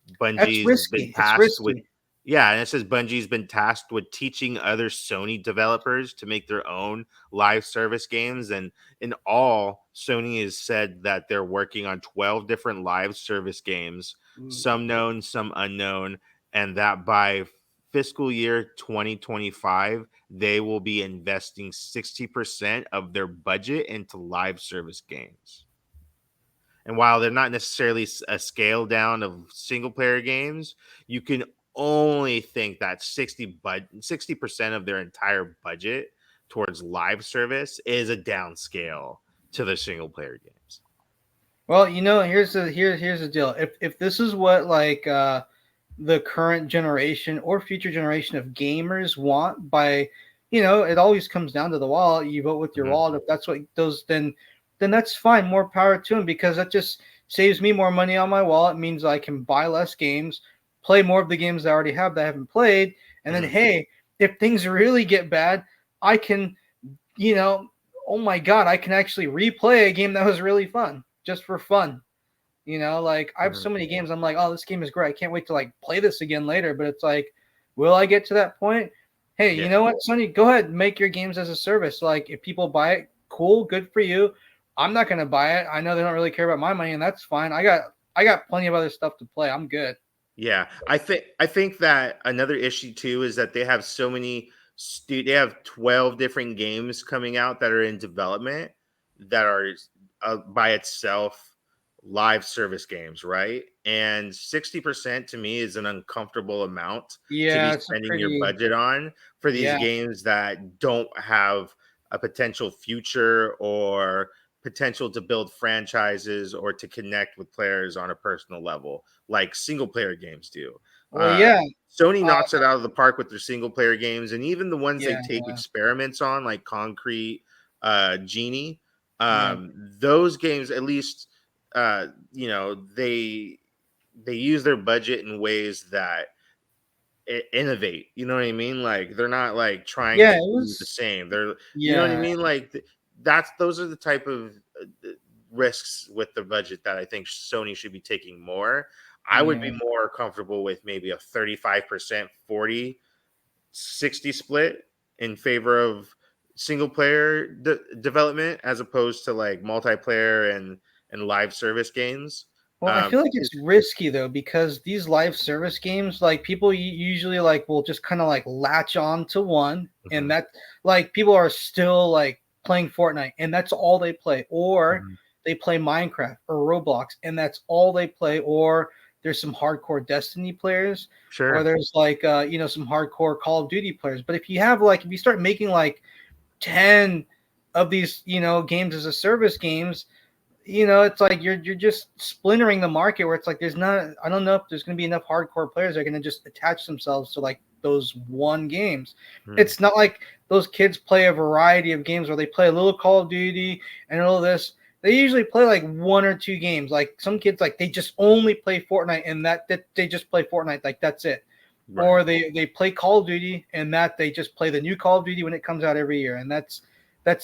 That's Bungie's been risky. It's tasked with. risky. Yeah, and it says Bungie's been tasked with teaching other Sony developers to make their own live service games, and in all, Sony has said that they're working on 12 different live service games, Mm. some known, some unknown, and that by fiscal year 2025, they will be investing 60% of their budget into live service games. And while they're not necessarily a scale down of single player games, you can only think that 60% of their entire budget towards live service is a downscale to the single player games. Well, here's the deal. If this is what like the current generation or future generation of gamers want by it always comes down to the wallet. You vote with your Mhm. wallet. If that's what those then that's fine. More power to them because that just saves me more money on my wallet. It means I can buy less games, play more of the games I already have that I haven't played, and then Mhm. hey, if things really get bad, I can you know oh my god, I can actually replay a game that was really fun just for fun. Like I have so Mhm. many games. I'm like, oh, this game is great. I can't wait to like play this again later. But it's like, will I get to that point? Hey, you Yeah. know what, Sony? Go ahead, and make your games as a service. Like if people buy it, cool, good for you. I'm not gonna buy it. I know they don't really care about my money, and that's fine. I got plenty of other stuff to play. I'm good. Yeah, I think that another issue too is that they have so many they have 12 different games coming out that are in development that are by itself live service games, right? And 60% to me is an uncomfortable amount to be Yeah, it's a spending your pretty budget on for these yeah. games that don't have a potential future or potential to build franchises or to connect with players on a personal level like single player games do. Well, Uh, yeah, Sony uh, knocks it out of the park with their single player games, and even the ones they yeah, take experiments on, like Concrete, Genie. yeah. Those games, at least, they they use their budget in ways that innovate. You know what I mean? Like they're not like trying Yeah, to it do the was. same. They're, you know what I Yeah, mean? Like that's those are the type of risks with the budget that I think Sony should be taking more. I would yeah. be more comfortable with maybe a 35%, 40-60 split in favor of single player development as opposed to like multiplayer and live service games. Well, I feel like Because, it's risky though because these live service games, like people usually like will just kind of like latch on to one, and mhm, that like people are still like playing Fortnite, and that's all they play, or mhm. they play Minecraft or Roblox, and that's all they play, or there's some hardcore Destiny players, or Sure. there's like some hardcore Call of Duty players. But if you have like if you start making like 10 of these games as a service games, it's like you're just splintering the market where it's like there's not I don't know if there's going to be enough hardcore players that are going to just attach themselves to like those one games. Mhm. It's not like those kids play a variety of games where they play a little Call of Duty and all this. They usually play like one or two games. Like some kids like they just only play Fortnite and that they just play Fortnite like that's it. Right. Or they play Call of Duty and that they just play the new Call of Duty when it comes out every year and that's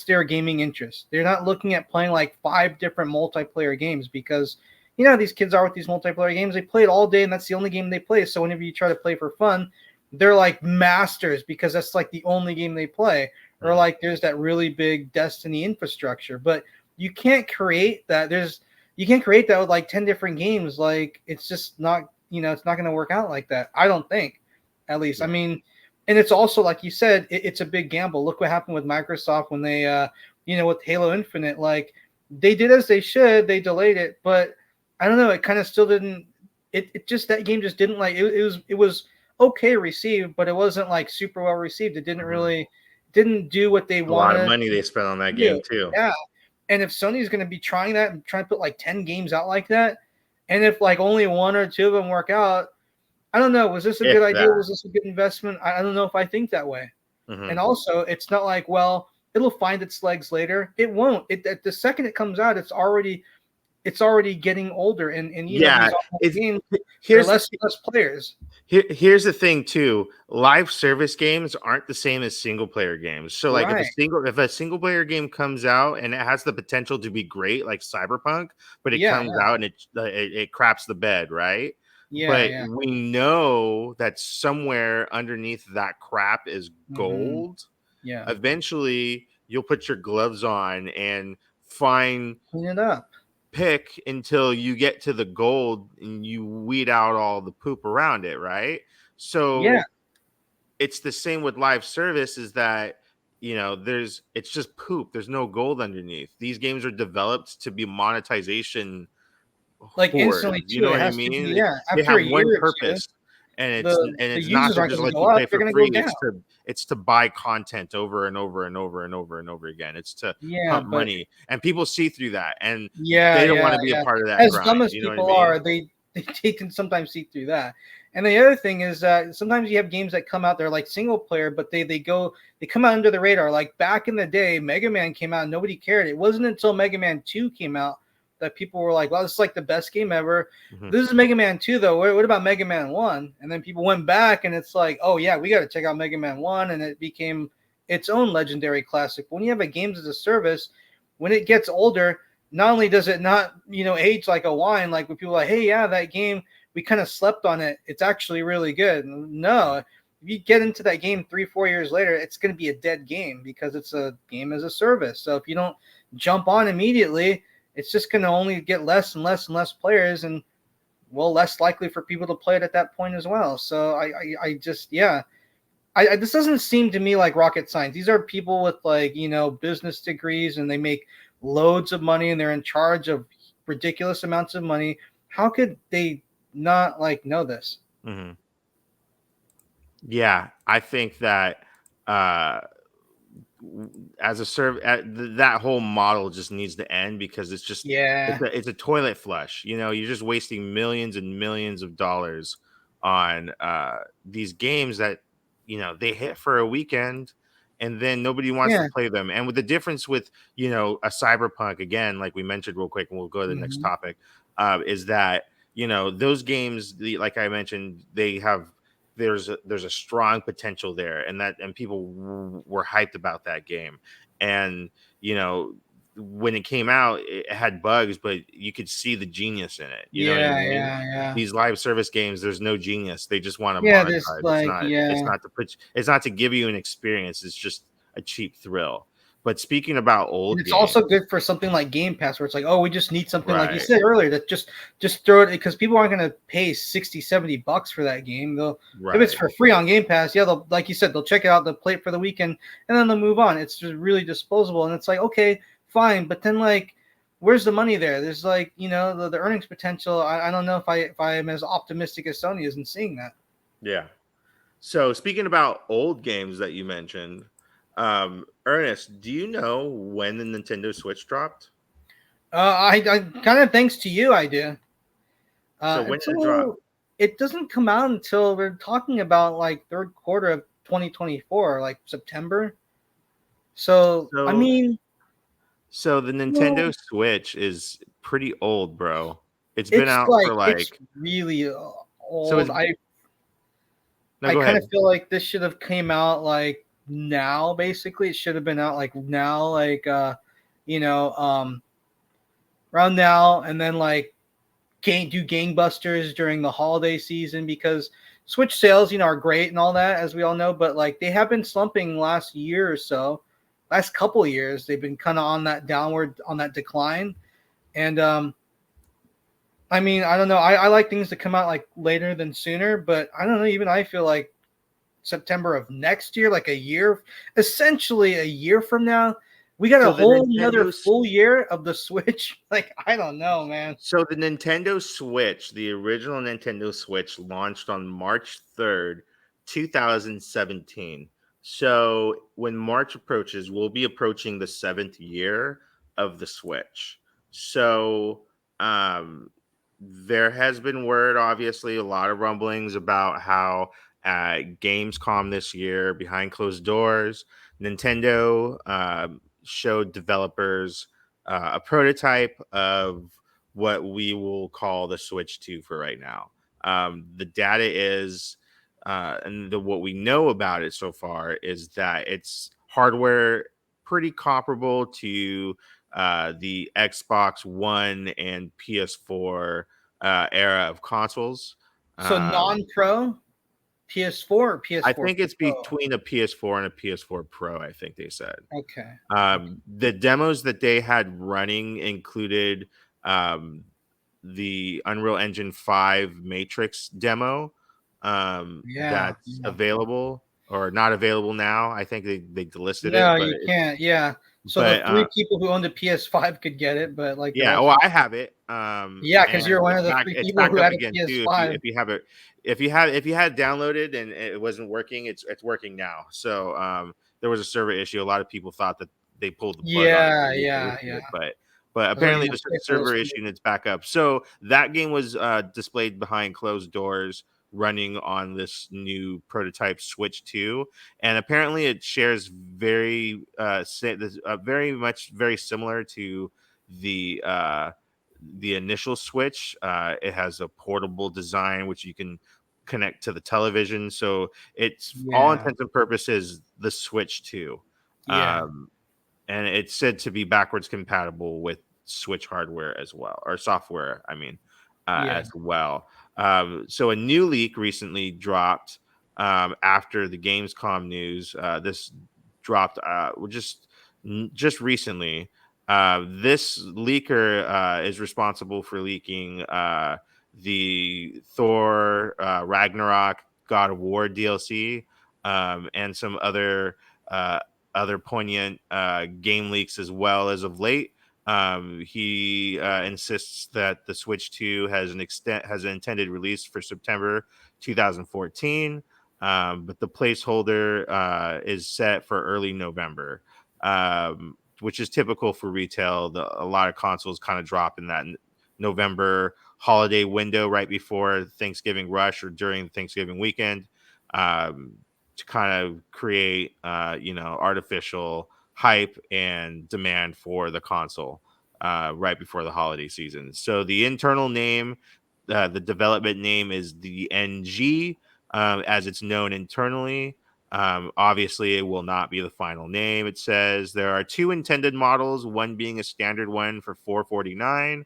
their gaming interest. They're not looking at playing like 5 different multiplayer games because these kids are with these multiplayer games. They play it all day and that's the only game they play. So whenever you try to play for fun, they're like masters because that's like the only game they play. Or Mhm. like there's that really big Destiny infrastructure, but you can't create that. You can't create that with like 10 different games. Like it's just not, it's not going to work out like that. I don't think, at least. I Right. mean, and it's also like you said, it's a big gamble. Look what happened with Microsoft when they, with Halo Infinite. Like they did as they should. They delayed it, but I don't know. It kind of still didn't. It just that game just didn't like. It was okay received, but it wasn't like super well received. It didn't Mhm. really didn't do what they A lot of wanted money they spent on that to do. game too. Yeah, and if Sony's going to be trying that and trying to put like 10 games out like that, and if like only one or two of them work out, I don't know. Was this a If good idea? that. Was this a good investment? I don't know if I think that way. And Mhm. also, it's not like, well, it'll find its legs later. It won't. It the second it comes out, it's already getting older, and Yeah, these online it's games, there are here's less and less players. here's the thing too. Live service games aren't the same as single player games. So like Right. if a single player game comes out and it has the potential to be great, like Cyberpunk, but it Yeah. comes Yeah. out and it craps the bed, right? Yeah. But Yeah. we know that somewhere underneath that crap is Hmm. gold. Yeah. Eventually, you'll put your gloves on and find Clean it up. pick until you get to the gold and you weed out all the poop around it, right? Yeah. So it's the same with live service is that it's just poop. There's no gold underneath. These games are developed to be monetization Like whores. instantly You too. know It what I has to be. mean? Yeah. They After have a one year or two, purpose, and the it's not users to aren't just going to let go you play up. They're for going to go free. down. It's to buy content over and over and over and over and over again. It's to Yeah. pump But money, and people see through that, and yeah, they don't want yeah, to be a yeah. part of that As grind. dumb as You know what I people mean? are, they can sometimes see through that. And the other thing is that sometimes you have games that come out, they're like single player, but they come out under the radar. Like back in the day, Mega Man came out and nobody cared. It wasn't until Mega Man 2 came out that people were like, "Wow, this is like the best game ever." Mhm. This is Mega Man 2 though. What about Mega Man 1? And then people went back and it's like, "Oh yeah, we got to check out Mega Man 1," and it became its own legendary classic. When you have a games as a service, when it gets older, not only does it not, age like a wine, like when people are like, hey, yeah, that game, we kind of slept on it. It's actually really good. No, if you get into that game 3, 4 years later, it's going to be a dead game because it's a game as a service. So if you don't jump on immediately, it's just going to only get less and less and less players and well, less likely for people to play it at that point as well. So I just, yeah, this doesn't seem to me like rocket science. These are people with like business degrees, and they make loads of money, and they're in charge of ridiculous amounts of money. How could they not like know this? Mhm. Yeah, I think that uh as a that whole model just needs to end because Yeah, it's a toilet flush. You're just wasting millions and millions of dollars on these games that they hit for a weekend and then nobody wants to yeah, play them. And with the difference with a Cyberpunk, again, like we mentioned real quick, and we'll go to the next hmm topic, is that those games, like I mentioned, there's a strong potential there, and people were hyped about that game. And you know when it came out, it had bugs, but you could see the genius in it. You know what I Yeah, mean? yeah, yeah. These live service games, there's no genius. They just want to Yeah, this monetize. It's like not. It's yeah. not to put. It's not to give you an experience. It's just a cheap thrill. But speaking about And old it's also games, good for something like Game Pass, where it's like, oh, we just need something like you right? said earlier that just throw it because people aren't going to pay 60, $70 for that game. They'll if it's Right. for free on Game Pass, yeah, they'll like you said, they'll check it out, they'll play it for the weekend, and then they'll move on. It's just really disposable, and it's like okay, fine, but then like, where's the money there? There's like the earnings potential. I don't know if I am as optimistic as Sony is in seeing that. Yeah. So speaking about old games that you mentioned, Ernest, do you know when the Nintendo Switch dropped? I kind of thanks to you, I do. So when It's a did it drop? little. It doesn't come out until we're talking about like third quarter of 2024, like September. So I So mean, so the well, Nintendo Switch is pretty old, bro. It's been it's out like for it's like really so old. it's I no I go kind ahead. of feel like this should have came out like now. Basically, it should have been out like now, like you know, um, around now, and then like do gangbusters during the holiday season because Switch sales, are great and all that, as we all know, but like they have been slumping last year or so. Last couple of years, they've been kind of on that downward, on that decline. And I mean, I don't know. I like things to come out like later than sooner, but I don't know. Even I feel like September of next year, like a year, essentially a year from now, we got a So the whole another Nintendo full year of the Switch. Like, I don't know, man. So the Nintendo Switch, the original Nintendo Switch launched on March 3rd, 2017. So when March approaches, we'll be approaching the 7th year of the Switch. So um there has been word, obviously, a lot of rumblings about how Gamescom this year, behind closed doors, Nintendo showed developers a prototype of what we will call the Switch 2 for right now. The data is, what we know about it so far is that it's hardware pretty comparable to the Xbox One and PS4 era of consoles. So Um, non-pro PS4 or I PS4 think it's Pro? between a PS4 and a PS4 Pro, I think they said. Okay. Okay. The demos that they had running included um, the Unreal Engine 5 Matrix demo Yeah. that's Yeah. available or not available now. I think they delisted it, No, but you can't. Yeah. So the but three people who owned a PS5 could get it, but like the yeah, rest, well, I have it. yeah, because And you're one it's of the back three it's people back who up had a again too. PS5. If you have it, if you had downloaded and it wasn't working, it's working now. So there was a server issue. A lot of people thought that they pulled the plug on it, Yeah. they Yeah. delisted Yeah. it, but I was like, apparently you it have was to just pay a for those server issue too. and it's back up. So that game was displayed behind closed doors, running on this new prototype Switch 2, and apparently it shares very much very similar to the initial Switch. It has a portable design which you can connect to the television, so it's all Yeah. intents and purposes the Switch 2. Yeah. Um, and it's said to be backwards compatible with Switch hardware as well, or software. I mean, Yeah. as well. So a new leak recently dropped after the Gamescom news. This dropped just recently. This leaker is responsible for leaking the Thor Ragnarok God of War DLC, and some uh, other poignant game leaks as well as of late. He insists that the Switch 2 has an intended release for September 2014, but the placeholder is set for early November, which is typical for retail. A lot of consoles kind of drop in that November holiday window right before Thanksgiving rush or during Thanksgiving weekend. Um, to kind of create artificial hype and demand for the console right before the holiday season. So the internal name The development name is the NG, as it's known internally. Obviously, it will not be the final name. It says there are two intended models, one being a standard one for 449,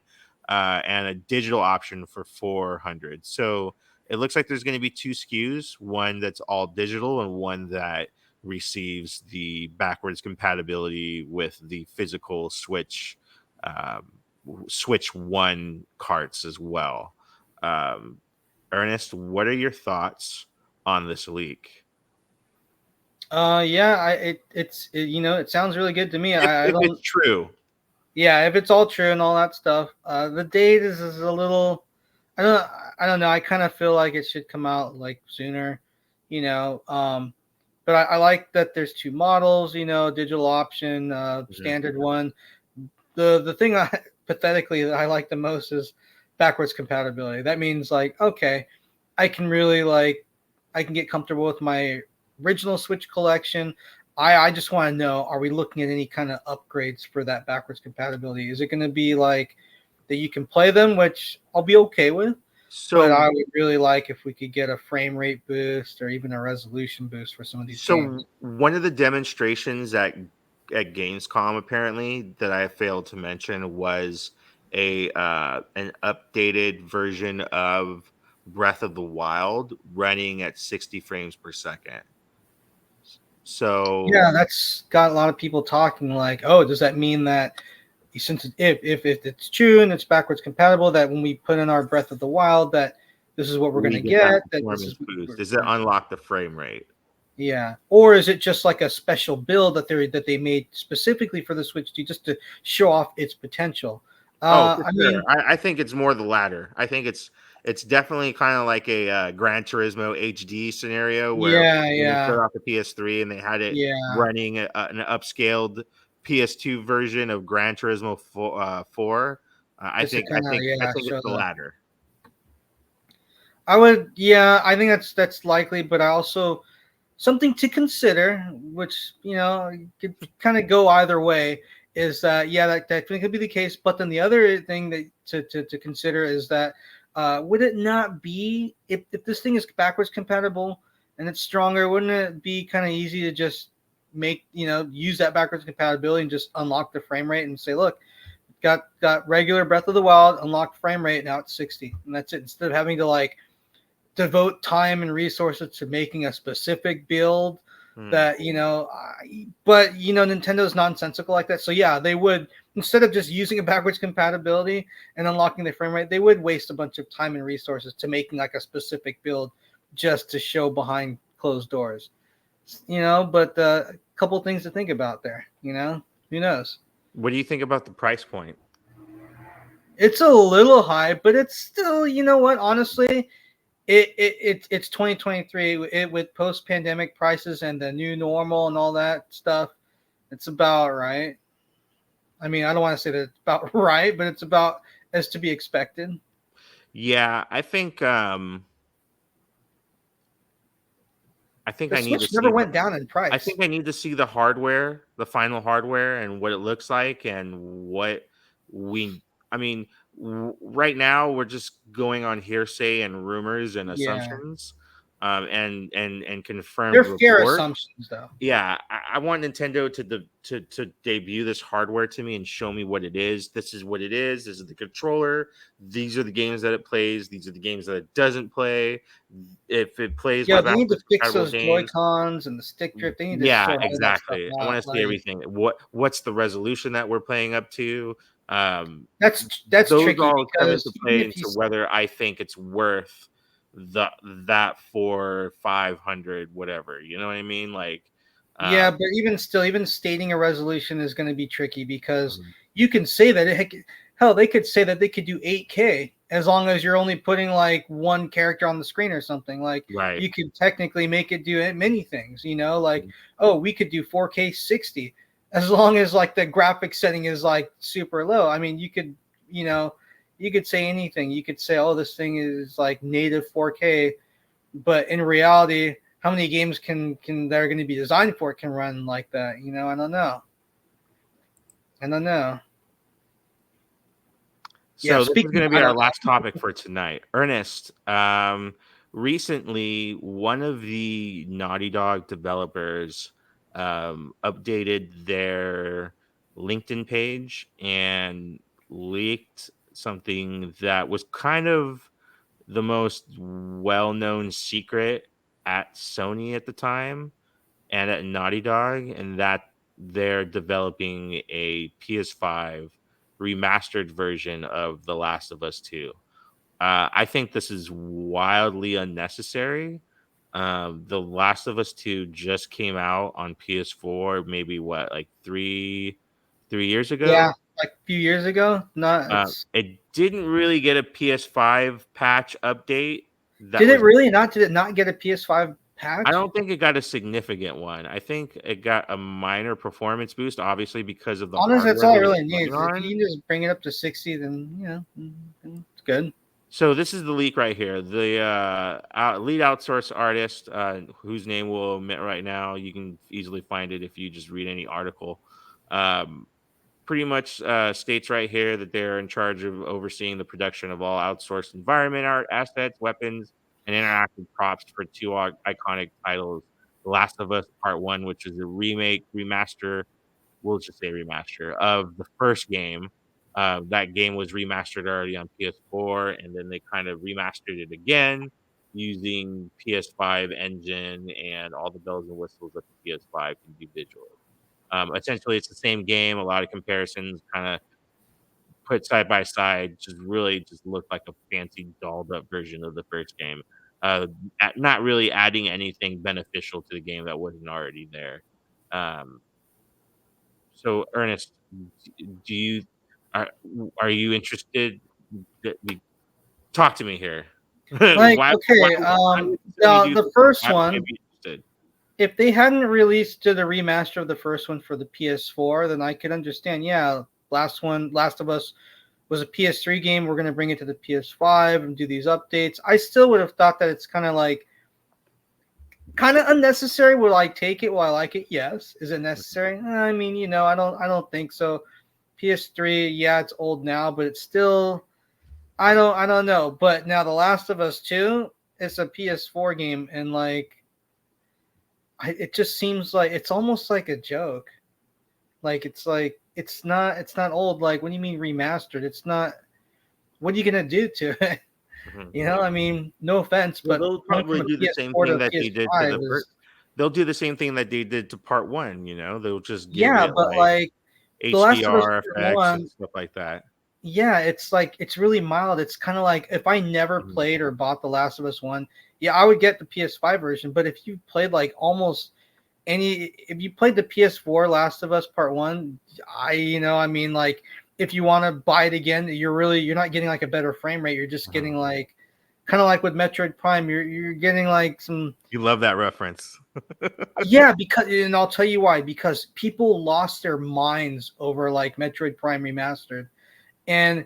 and a digital option for 400. So it looks like there's going to be two SKUs, one that's all digital and one that receives the backwards compatibility with the physical um, Switch One carts as well. Um, Ernest, what are your thoughts on this leak? Yeah, it sounds really good to me. I If it's don't. true, Yeah, if it's all true and all that stuff, the date is a little. I don't. I don't know. I kind of feel like it should come out like sooner, you know. But I like that there's two models. Digital option, Mhm. standard one. The thing pathetically that I like the most is backwards compatibility. That means like, okay, I can really I can get comfortable with my original Switch collection. I just want to know, are we looking at any kind of upgrades for that backwards compatibility? Is it going to be like that you can play them, which I'll be okay with, but I So, would really like if we could get a frame rate boost or even a resolution boost for some of these games. one of the demonstrations at Gamescom apparently that I failed to mention was a an updated version of Breath of the Wild running at 60 frames per second. So Yeah, that's got a lot of people talking like, oh, does that mean that since if it's true and it's backwards compatible, that when we put in our Breath of the Wild, that this is what we're going we to get that get, that this is performance what boost. we're Does it going to get. unlock the frame rate? Yeah, or is it just like a special build that they made specifically for the Switch just to show off its potential? Oh, for I sure. mean, I think it's more the latter. I think it's definitely kind of like a Gran Turismo HD scenario where yeah, when they showed yeah, off the PS3 and they had it yeah, running an upscaled PS2 version of Gran Turismo 4. just to kind of I yeah think it's show the the. latter. Yeah, I think that's likely, but I also something to consider, which could kind of go either way, is that yeah, that definitely could be the case. But then the other thing that to consider is that would it not be if this thing is backwards compatible and it's stronger, wouldn't it be kind of easy to just make use that backwards compatibility and just unlock the frame rate and say, look, got regular Breath of the Wild, unlocked frame rate, now it's 60, and that's it. Instead of having to like devote time and resources to making a specific build Hmm. that but Nintendo's nonsensical like that. So yeah, they would, instead of just using a backwards compatibility and unlocking the frame rate, they would waste a bunch of time and resources to making like a specific build just to show behind closed doors. But a couple things to think about there. Who knows? What do you think about the price point? It's a little high, but it's still, what, honestly, it's 2023. With post pandemic prices and the new normal and all that stuff, it's about right. I mean, I don't want to say that it's about right, but it's about as to be expected. Yeah, I think The I need to Switch never see went down in I price. think I need to see the hardware, the final hardware, and what it looks like, and what we. I mean, right now we're just going on hearsay and rumors and Yeah, assumptions, and confirmed they're fair reports. assumptions, though. Yeah, I want Nintendo to debut this hardware to me and show me what it is. This is what it is. This is the controller. These are the games that it plays. These are the games that it doesn't play. If it plays my Yeah, they need to backwards fix compatible those Joy games, Cons and the stick drift. They need to yeah, sort all that stuff exactly. I out. want to see Like everything. What's the resolution that we're playing up to? Um, that's those tricky all come into because even play if you into whether I think it's worth the that for 500 whatever. You know what I mean? Like, Yeah, um, but even still, even stating a resolution is going to be tricky because mhm, you can say that hell, they could say that they could do 8K as long as you're only putting like one character on the screen or something. Like right. you could technically make it do many things, like, Mhm. oh, we could do 4K 60 as long as like the graphic setting is like super low. I mean, you know, you could say anything. You could say, oh, this thing is like native 4K, but in reality, how many games can that are going to be designed for it can run like that? I don't know. I don't know. Yeah, So this is speaking, going to be I our don't. last topic for tonight. Ernest, recently one of the Naughty Dog developers updated their LinkedIn page and leaked something that was kind of the most well-known secret at Sony at the time and at Naughty Dog, and that they're developing a PS5 remastered version of The Last of Us 2. I think this is wildly unnecessary. The Last of Us 2 just came out on PS4, maybe what, like three years Yeah, ago. like a few years ago. Not it's. It didn't really get a PS5 patch update. That Did it was really not? Did it not get a PS5 I patch? don't think it got a significant one. I think it got a minor performance boost, obviously because of the Honestly, that's hardware all that it it's really running needs. If on. you can just bring it up to 60, then it's good. So this is the leak right here. The lead outsource artist, whose name we'll omit right now, you can easily find it if you just read any article. Um, Pretty much states right here that they're in charge of overseeing the production of all outsourced environment art, assets, weapons, and interactive props for two iconic titles: The Last of Us Part One, which is a remake, remaster, we'll just say remaster of the first game. That game was remastered already on PS4, and then they kind of remastered it again using PS5 engine and all the bells and whistles that the PS5 can do visually. Essentially, it's the same game. A lot of comparisons, kind of put side by side, just really just look like a fancy dolled up version of the first game. Not really adding anything beneficial to the game that wasn't already there. Um, So, Ernest, do you are are you interested? Talk to me here. Like, Why okay, would Sony do the this? first Why would I one, be interested? if they hadn't released the remaster of the first one for the PS4, then I could understand. Yeah, Last of Us was a PS3 game. We're gonna bring it to the PS5 and do these updates. I still would have thought that it's kind of unnecessary. Will I take it? Will I like it? Yes. Is it necessary? I mean, I don't think so. PS3, yeah, it's old now, but it's still, I don't know. But now The Last of Us 2, it's a PS4 game, and it just seems like it's almost like a joke. Like it's not old. Like, what do you mean remastered? It's not. What are you gonna do to it? Mhm. I mean, no offense, Well, but they'll going probably from a do the same PS4 to thing a that they did to PS5 the first. is, They'll do the same thing that they did to part one. They'll just give yeah, it but like like The Last of Us HDR Part effects and One, stuff like that. yeah, it's like it's really mild. It's kind of like if I never Mhm. played or bought The Last of Us One, yeah, I would get the PS5 version. But if you played like almost if you played the PS4 Last of Us Part One, I mean, like if you want to buy it again, you're not getting like a better frame rate. You're just Uh-huh. getting like kind of like with Metroid Prime, you're getting like some. You love that reference. Yeah, and I'll tell you why. Because people lost their minds over like Metroid Prime Remastered, and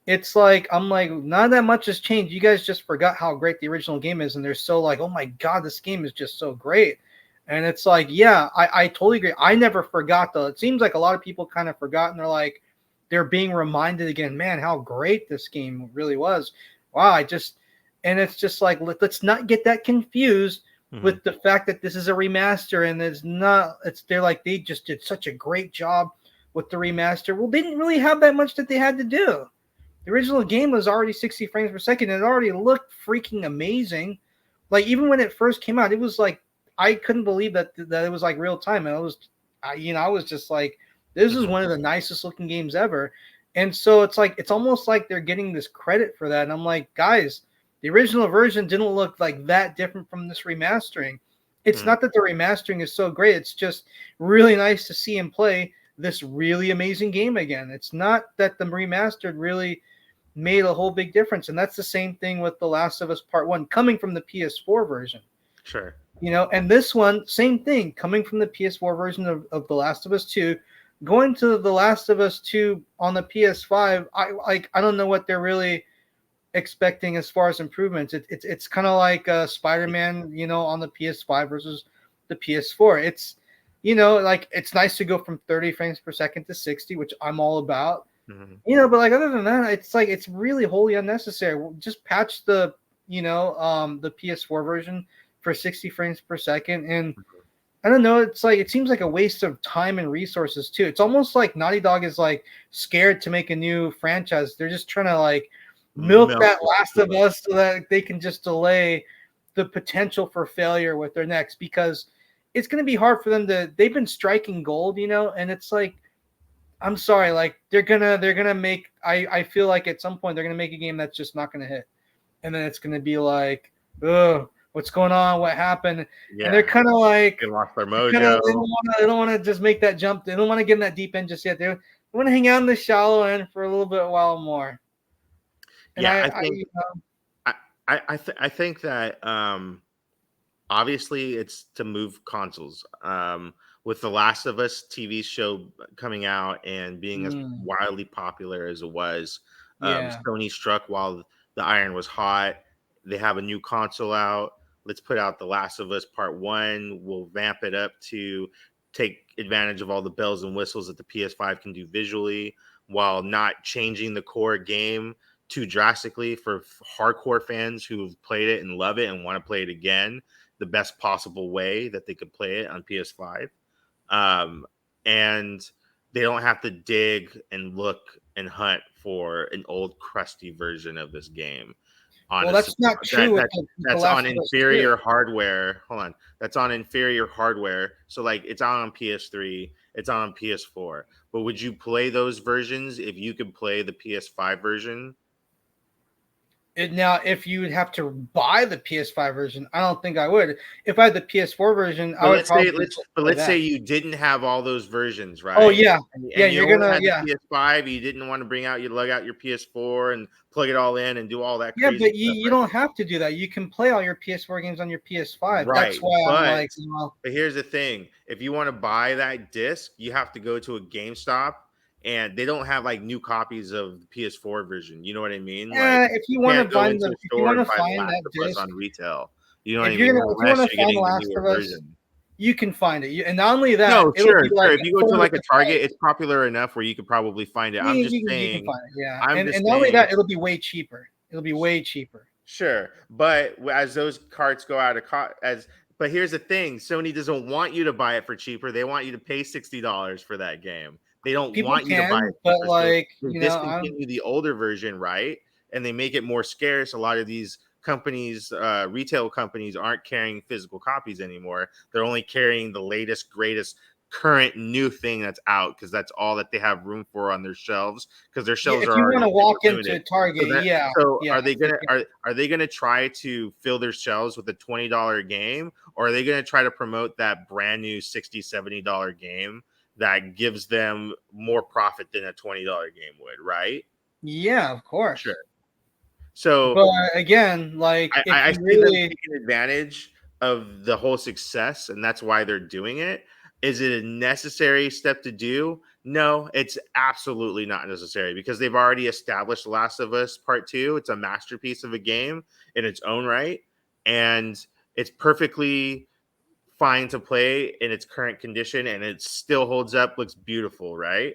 it's like I'm like, not that much has changed. You guys just forgot how great the original game is, and they're so like, oh my god, this game is just so great. And it's like, yeah, I totally agree. I never forgot though. It seems like a lot of people kind of forgot, and they're being reminded again, man, how great this game really was. Wow, and it's just like, let's not get that confused Mhm. with the fact that this is a remaster, and they're like, they just did such a great job with the remaster. Well, they didn't really have that much that they had to do. The original game was already 60 frames per second, and it already looked freaking amazing. Like, even when it first came out, it was like I couldn't believe that it was like real time, and I was just like, this is Mhm. one of the nicest looking games ever. And so it's almost like they're getting this credit for that, and I'm like, guys, the original version didn't look like that different from this remastering. It's Mhm. not that the remastering is so great; it's just really nice to see him play this really amazing game again. It's not that the remastered really made a whole big difference. And that's the same thing with The Last of Us Part 1 coming from the PS4 version. Sure. And this one, same thing, coming from the PS4 version of The Last of Us 2, going to The Last of Us 2 on the PS5, I don't know what they're really expecting as far as improvements. It's kind of like Spider-Man, on the PS5 versus the PS4. It's like it's nice to go from 30 frames per second to 60, which I'm all about. Mhm. But like other than that, it's like it's really wholly unnecessary. Just patch the the PS4 version for 60 frames per second, and I don't know. It's like it seems like a waste of time and resources too. It's almost like Naughty Dog is like scared to make a new franchise. They're just trying to like milk Milk that it Last to of Us so that they can just delay the potential for failure with their next, because it's going to be hard for them to. They've been striking gold, and it's like I'm sorry, like they're gonna make. I feel like at some point they're gonna make a game that's just not gonna hit, and then it's gonna be like, oh, what's going on? What happened? And they're Yeah, kind of like, they lost their kind of mojo. they don't want to just make that jump. They don't want to get in that deep end just yet. They want to hang out in the shallow end for a little bit while more. And Yeah, I I I think that obviously it's to move consoles. With the Last of Us TV show coming out and being as mm, wildly popular as it was, yeah, Sony struck while the iron was hot. They have a new console out. Let's put out the Last of Us Part One. We'll vamp it up to take advantage of all the bells and whistles that the PS5 can do visually, while not changing the core game too drastically for hardcore fans who've played it and love it and want to play it again the best possible way that they could play it on PS5. Um, and they don't have to dig and look and hunt for an old crusty version of this game on well, a that's not true that with that the that's on Last of Us 2. inferior hardware. Hold on, that's on inferior hardware. So like it's on PS3, it's on PS4. But would you play those versions if you could play the PS5 version? Now, if you would have to buy the PS5 version, I don't think I would. If I had the PS4 version, I But would let's say probably let's just but play let's say that. you didn't have all those versions, Oh right? yeah, yeah. And you You're only gonna had the yeah. PS5, you didn't want to bring out you lug out your PS4 and plug it all in and do all that Yeah, crazy but you, stuff, you right? don't have to do that. You can play all your PS4 games on your PS5. That's Right. why I'm But like, but here's the thing. If you want to buy that disc, you have to go to a GameStop and they don't have like new copies of the PS4 version. You know what I mean? Like if you you want to can't go find into a if you store want and to buy The find Last that of Us disc, on retail. You know what I mean? if you want Unless to you're find The getting the Last newer of Us, version. you can find it. And not only that, No, it'll sure, be like sure. If you go to like a Target, it's popular enough where you could probably find it. I'm just you can saying, find it. Yeah, I'm and just not only saying, that, it'll be way cheaper. It'll be way cheaper. sure. But as those carts go out of but here's the thing: Sony doesn't want you to buy it for cheaper. They want you to pay $60 for that game. They don't People want you to buy can, it but cheaper. So like they I'm discontinue the older version, right? And they make it more scarce. A lot of these companies, retail companies, aren't carrying physical copies anymore. They're only carrying the latest, greatest current new thing that's out because that's all that they have room for on their shelves because their yeah. shelves If are you want already to super walk into limited. So Target, that yeah, so yeah, are they they gonna can. are they gonna try to fill their shelves with a $20 game, or are they gonna try to promote that brand new $60-$70 game that gives them more profit than a $20 game would, right? Yeah, of Sure. course. So But again, like if I you see them really, taking advantage of the whole success, and that's why they're doing it. Is it a necessary step to do? No, it's absolutely not necessary because they've already established Last of Us Part Two. It's a masterpiece of a game in its own right, and it's perfectly fine to play in its current condition, and it still holds up, looks beautiful, right?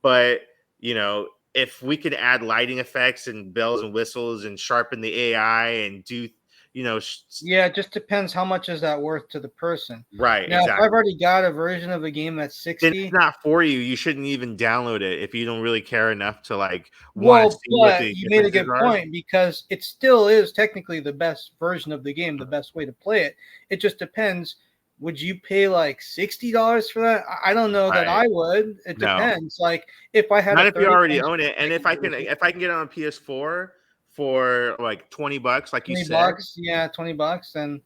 But you know, if we could add lighting effects and bells and whistles and sharpen the AI and do, you know, yeah, it just depends how much is that worth to the person. right, Now, if I've exactly. already got a version of a game that's Then it's 60, not for you. You shouldn't even download it if you don't really care enough to like want to well, see what but the you made a differences good are. point because it still is technically the best version of the game, the best way to play it. It just depends. Would you pay like $60 for that? I don't know that Right. I would. It No. depends. Like if I had a Not if you 30 already frames own per it. And second version, if I can get it on PS4 for like $20, like you 20 said, bucks, yeah, $20, then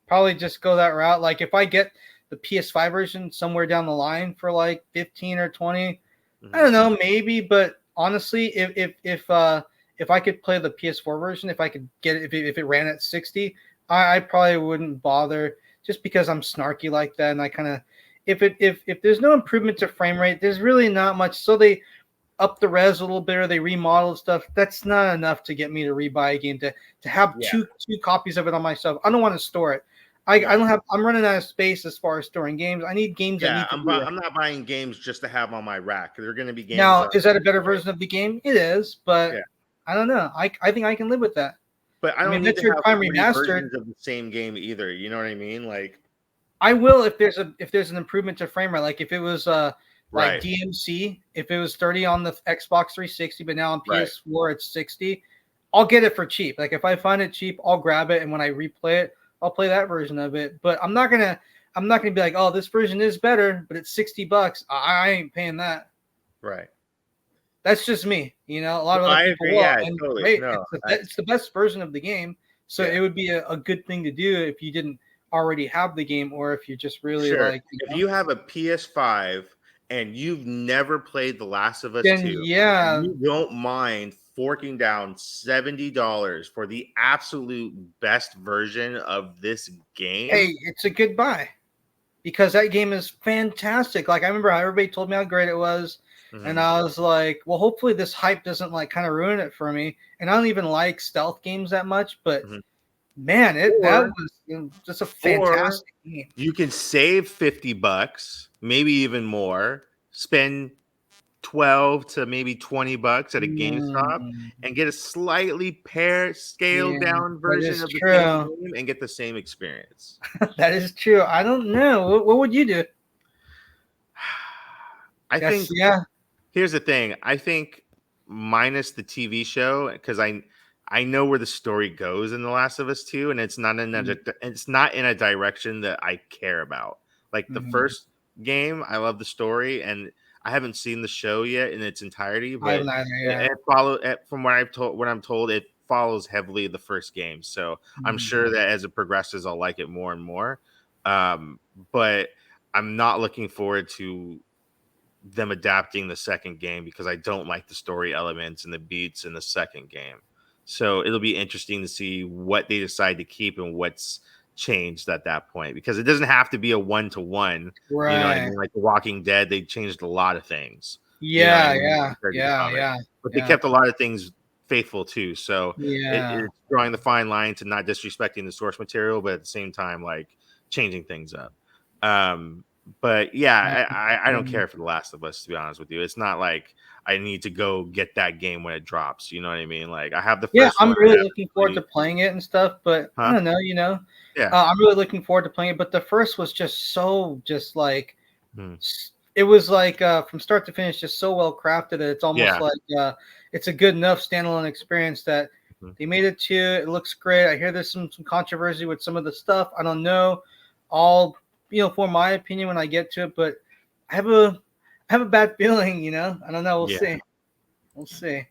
probably just go that route. Like if I get the PS5 version somewhere down the line for like 15 or 20, I mhm. don't know, maybe, but honestly, if I could play the PS4 version, if I could get it, if it ran at 60, I probably wouldn't bother just because I'm snarky like that, and I kind of if there's no improvement to frame rate, there's really not much. So they up the res a little bit or they remodeled stuff. That's not enough to get me to rebuy a game to have Yeah. two copies of it on myself. I don't want to store it. I don't have. I'm running out of space as far as storing games. I need games that Yeah, need to be there. I'm not buying games just to have on my rack. They're going to be games Now, that is that a better version of the game? It is, but yeah. I don't know. I think I can live with that. But I I don't mean, need to Metroid have Prime three Remastered. versions of the same game either. You know what I mean? Like, I will if there's an improvement to frame rate. Like if it was like right, DMC, if it was 30 on the Xbox 360, but now on right, PS4 it's 60, I'll get it for cheap. Like if I find it cheap, I'll grab it, and when I replay it, I'll play that version of it. But I'm not gonna be like, oh, this version is better, but it's $60. I ain't paying that. right. That's just me. You know, a lot No, of other I people agree. will. Yeah, And totally. great, No, it's the best version of the game. So yeah, it would be a good thing to do if you didn't already have the game, or if you just really sure. like, you If know, you have a PS5 and you've never played The Last of Us then 2, and yeah. you don't mind forking down $70 for the absolute best version of this Hey, game, it's a good buy because that game is fantastic. Like I remember how everybody told me how great it was, and mhm, I was like, well, hopefully this hype doesn't like kind of ruin it for me. And I don't even like stealth games that much, but mhm. man, it that or was just a or fantastic game. you can save $50, maybe even more, spend 12 to maybe $20 at a GameStop Mm, and get a slightly pair scaled yeah, down that version is of the same true. game and get the same experience. That is true. I don't know. What would you do? I That's think yeah. here's the thing. I think minus the TV show, because I know where the story goes in The Last of Us 2, and it's not in a direction that I care about. Like the Mm-hmm. first game, I love the story, and I haven't seen the show yet in its entirety, I but haven't either. Yeah. from what I'm told, it follows heavily the first game. So I'm Mhm. sure that as it progresses, I'll like it more and more. Um, but I'm not looking forward to them adapting the second game because I don't like the story elements and the beats in the second game. So it'll be interesting to see what they decide to keep and what's changed at that point because it doesn't have to be a one to one. You know what I Right. mean? Like The Walking Dead, they changed a lot of things. You know what I Yeah. mean Yeah. compared to the Yeah. comic, Yeah. but they Yeah. kept a lot of things faithful too. So Yeah. it's drawing the fine line to not disrespecting the source material, but at the same time, like changing things up. But yeah, I don't Mhm. care for The Last of Us, to be honest with you. It's not like I need to go get that game when it drops. You know what I mean? Like I have the Yeah, first I'm one. I really have looking forward to complete. playing it and stuff, but I Huh? don't know, you know, Yeah. I'm really looking forward to playing it. But the first was just so, just like, Hmm. it was like from start to finish, just so well crafted that it's almost Yeah. like it's a good enough standalone experience that Mhm. they made it to. It looks great. I hear there's some controversy with some of the stuff. I don't know. I'll form my opinion when I get to it, but I have a I have a bad feeling. I don't know. We'll Yeah. see. We'll see.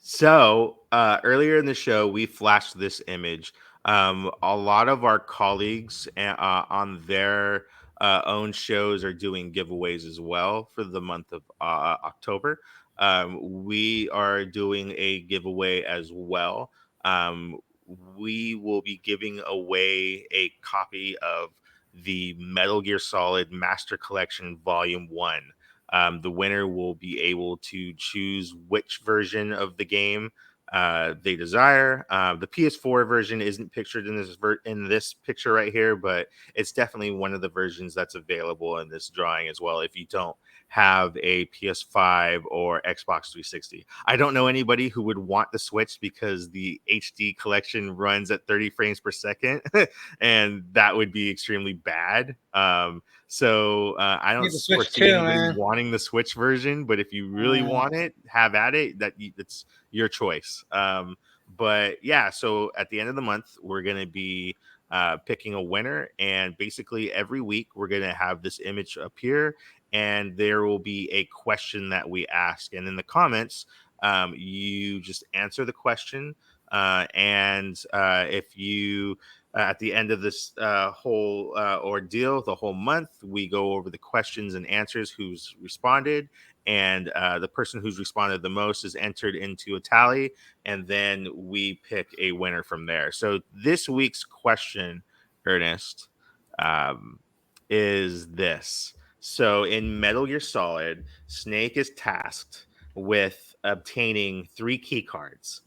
So earlier in the show, we flashed this image. A lot of our colleagues on their own shows are doing giveaways as well for the month of October. We are doing a giveaway as well. Um, we will be giving away a copy of the Metal Gear Solid Master Collection Volume 1. The winner will be able to choose which version of the game they desire. The PS4 version isn't pictured in in this picture right here, but it's definitely one of the versions that's available in this drawing as well. If you don't have a PS5 or Xbox 360, I don't know anybody who would want the Switch because the HD collection runs at 30 frames per second, and that would be extremely bad. So I don't Need the Switch foresee too, anybody man. wanting the Switch version, but if you really Uh, want it, have at it. It's your choice. But yeah, so at the end of the month, we're gonna be picking a winner, and basically every week we're gonna have this image appear, and there will be a question that we ask, and in the comments, you just answer the question, and if you at the end of this whole ordeal, the whole month, we go over the questions and answers, who's responded, and the person who's responded the most is entered into a tally, and then we pick a winner from there. So this week's question, Ernest, um, is this. So in Metal Gear Solid, Snake is tasked with obtaining 3 key cards.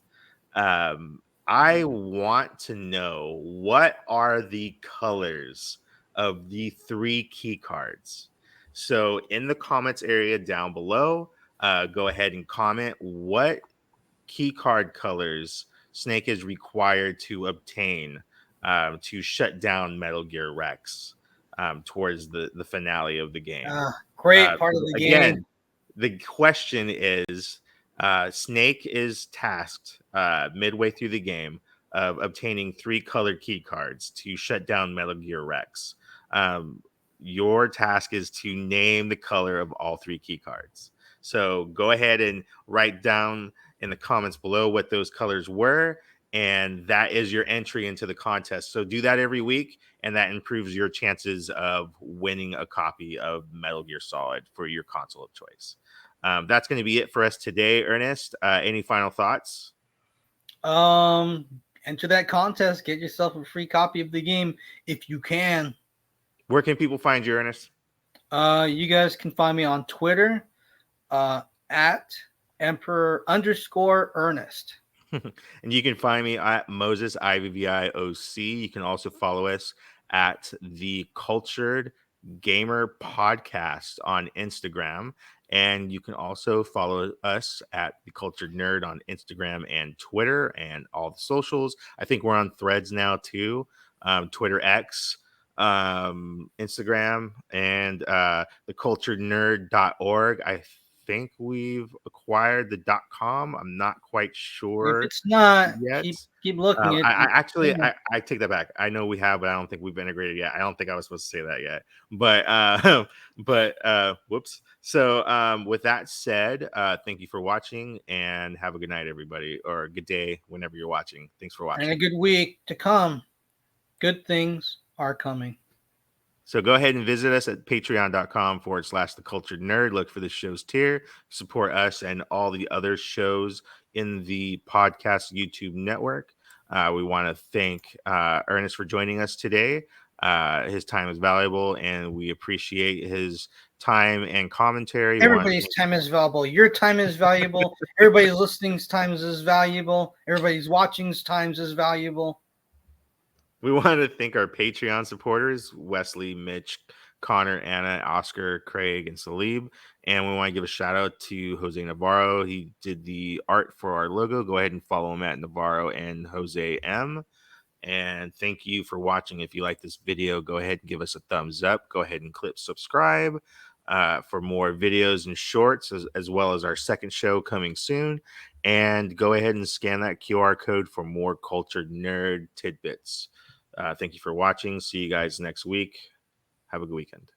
I want to know, what are the colors of the 3 key cards? So in the comments area down below, go ahead and comment what key card colors Snake is required to obtain to shut down Metal Gear Rex towards the finale of the game. Great part of the game. Again, the question is, Snake is tasked midway through the game of obtaining 3 colored key cards to shut down Metal Gear Rex. Um, your task is to name the color of all 3 key cards. So go ahead and write down in the comments below what those colors were, and that is your entry into the contest. So do that every week, and that improves your chances of winning a copy of Metal Gear Solid for your console of choice. That's going to be it for us today, Ernest. Any final thoughts? Enter that contest. Get yourself a free copy of the game if you can. Where can people find you, Ernest? You guys can find me on Twitter at Emperor_Ernest. And you can find me at Moses IVVIOC. You can also follow us at the Cultured Gamer Podcast on Instagram. And you can also follow us at the Cultured Nerd on Instagram and Twitter and all the socials. I think we're on Threads now too. Twitter X, Instagram, and the culturednerd.org. I think we've acquired the .com. I'm not quite If sure it's not, yet. keep looking. I take that back. I know we have, but I don't think we've integrated yet. I don't think I was supposed to say that yet. But whoops. So with that said, thank you for watching, and have a good night, everybody, or a good day whenever you're watching. Thanks for watching. And a good week to come. Good things are coming. So go ahead and visit us at patreon.com/the cultured nerd. Look for the show's tier, support us and all the other shows in the podcast YouTube network. We want to thank Ernest for joining us today. His time is valuable, and we appreciate his time and commentary. Everybody's time is valuable. Your time is valuable. Everybody's listening's time is valuable. Everybody's watching's time is valuable. We want to thank our Patreon supporters, Wesley, Mitch, Connor, Anna, Oscar, Craig, and Salib. And we want to give a shout out to Jose Navarro. He did the art for our logo. Go ahead and follow him at Navarro and Jose M. And thank you for watching. If you like this video, go ahead and give us a thumbs up. Go ahead and click subscribe for more videos and shorts, as well as our second show coming soon. And go ahead and scan that QR code for more cultured nerd tidbits. Thank you for watching. See you guys next week. Have a good weekend.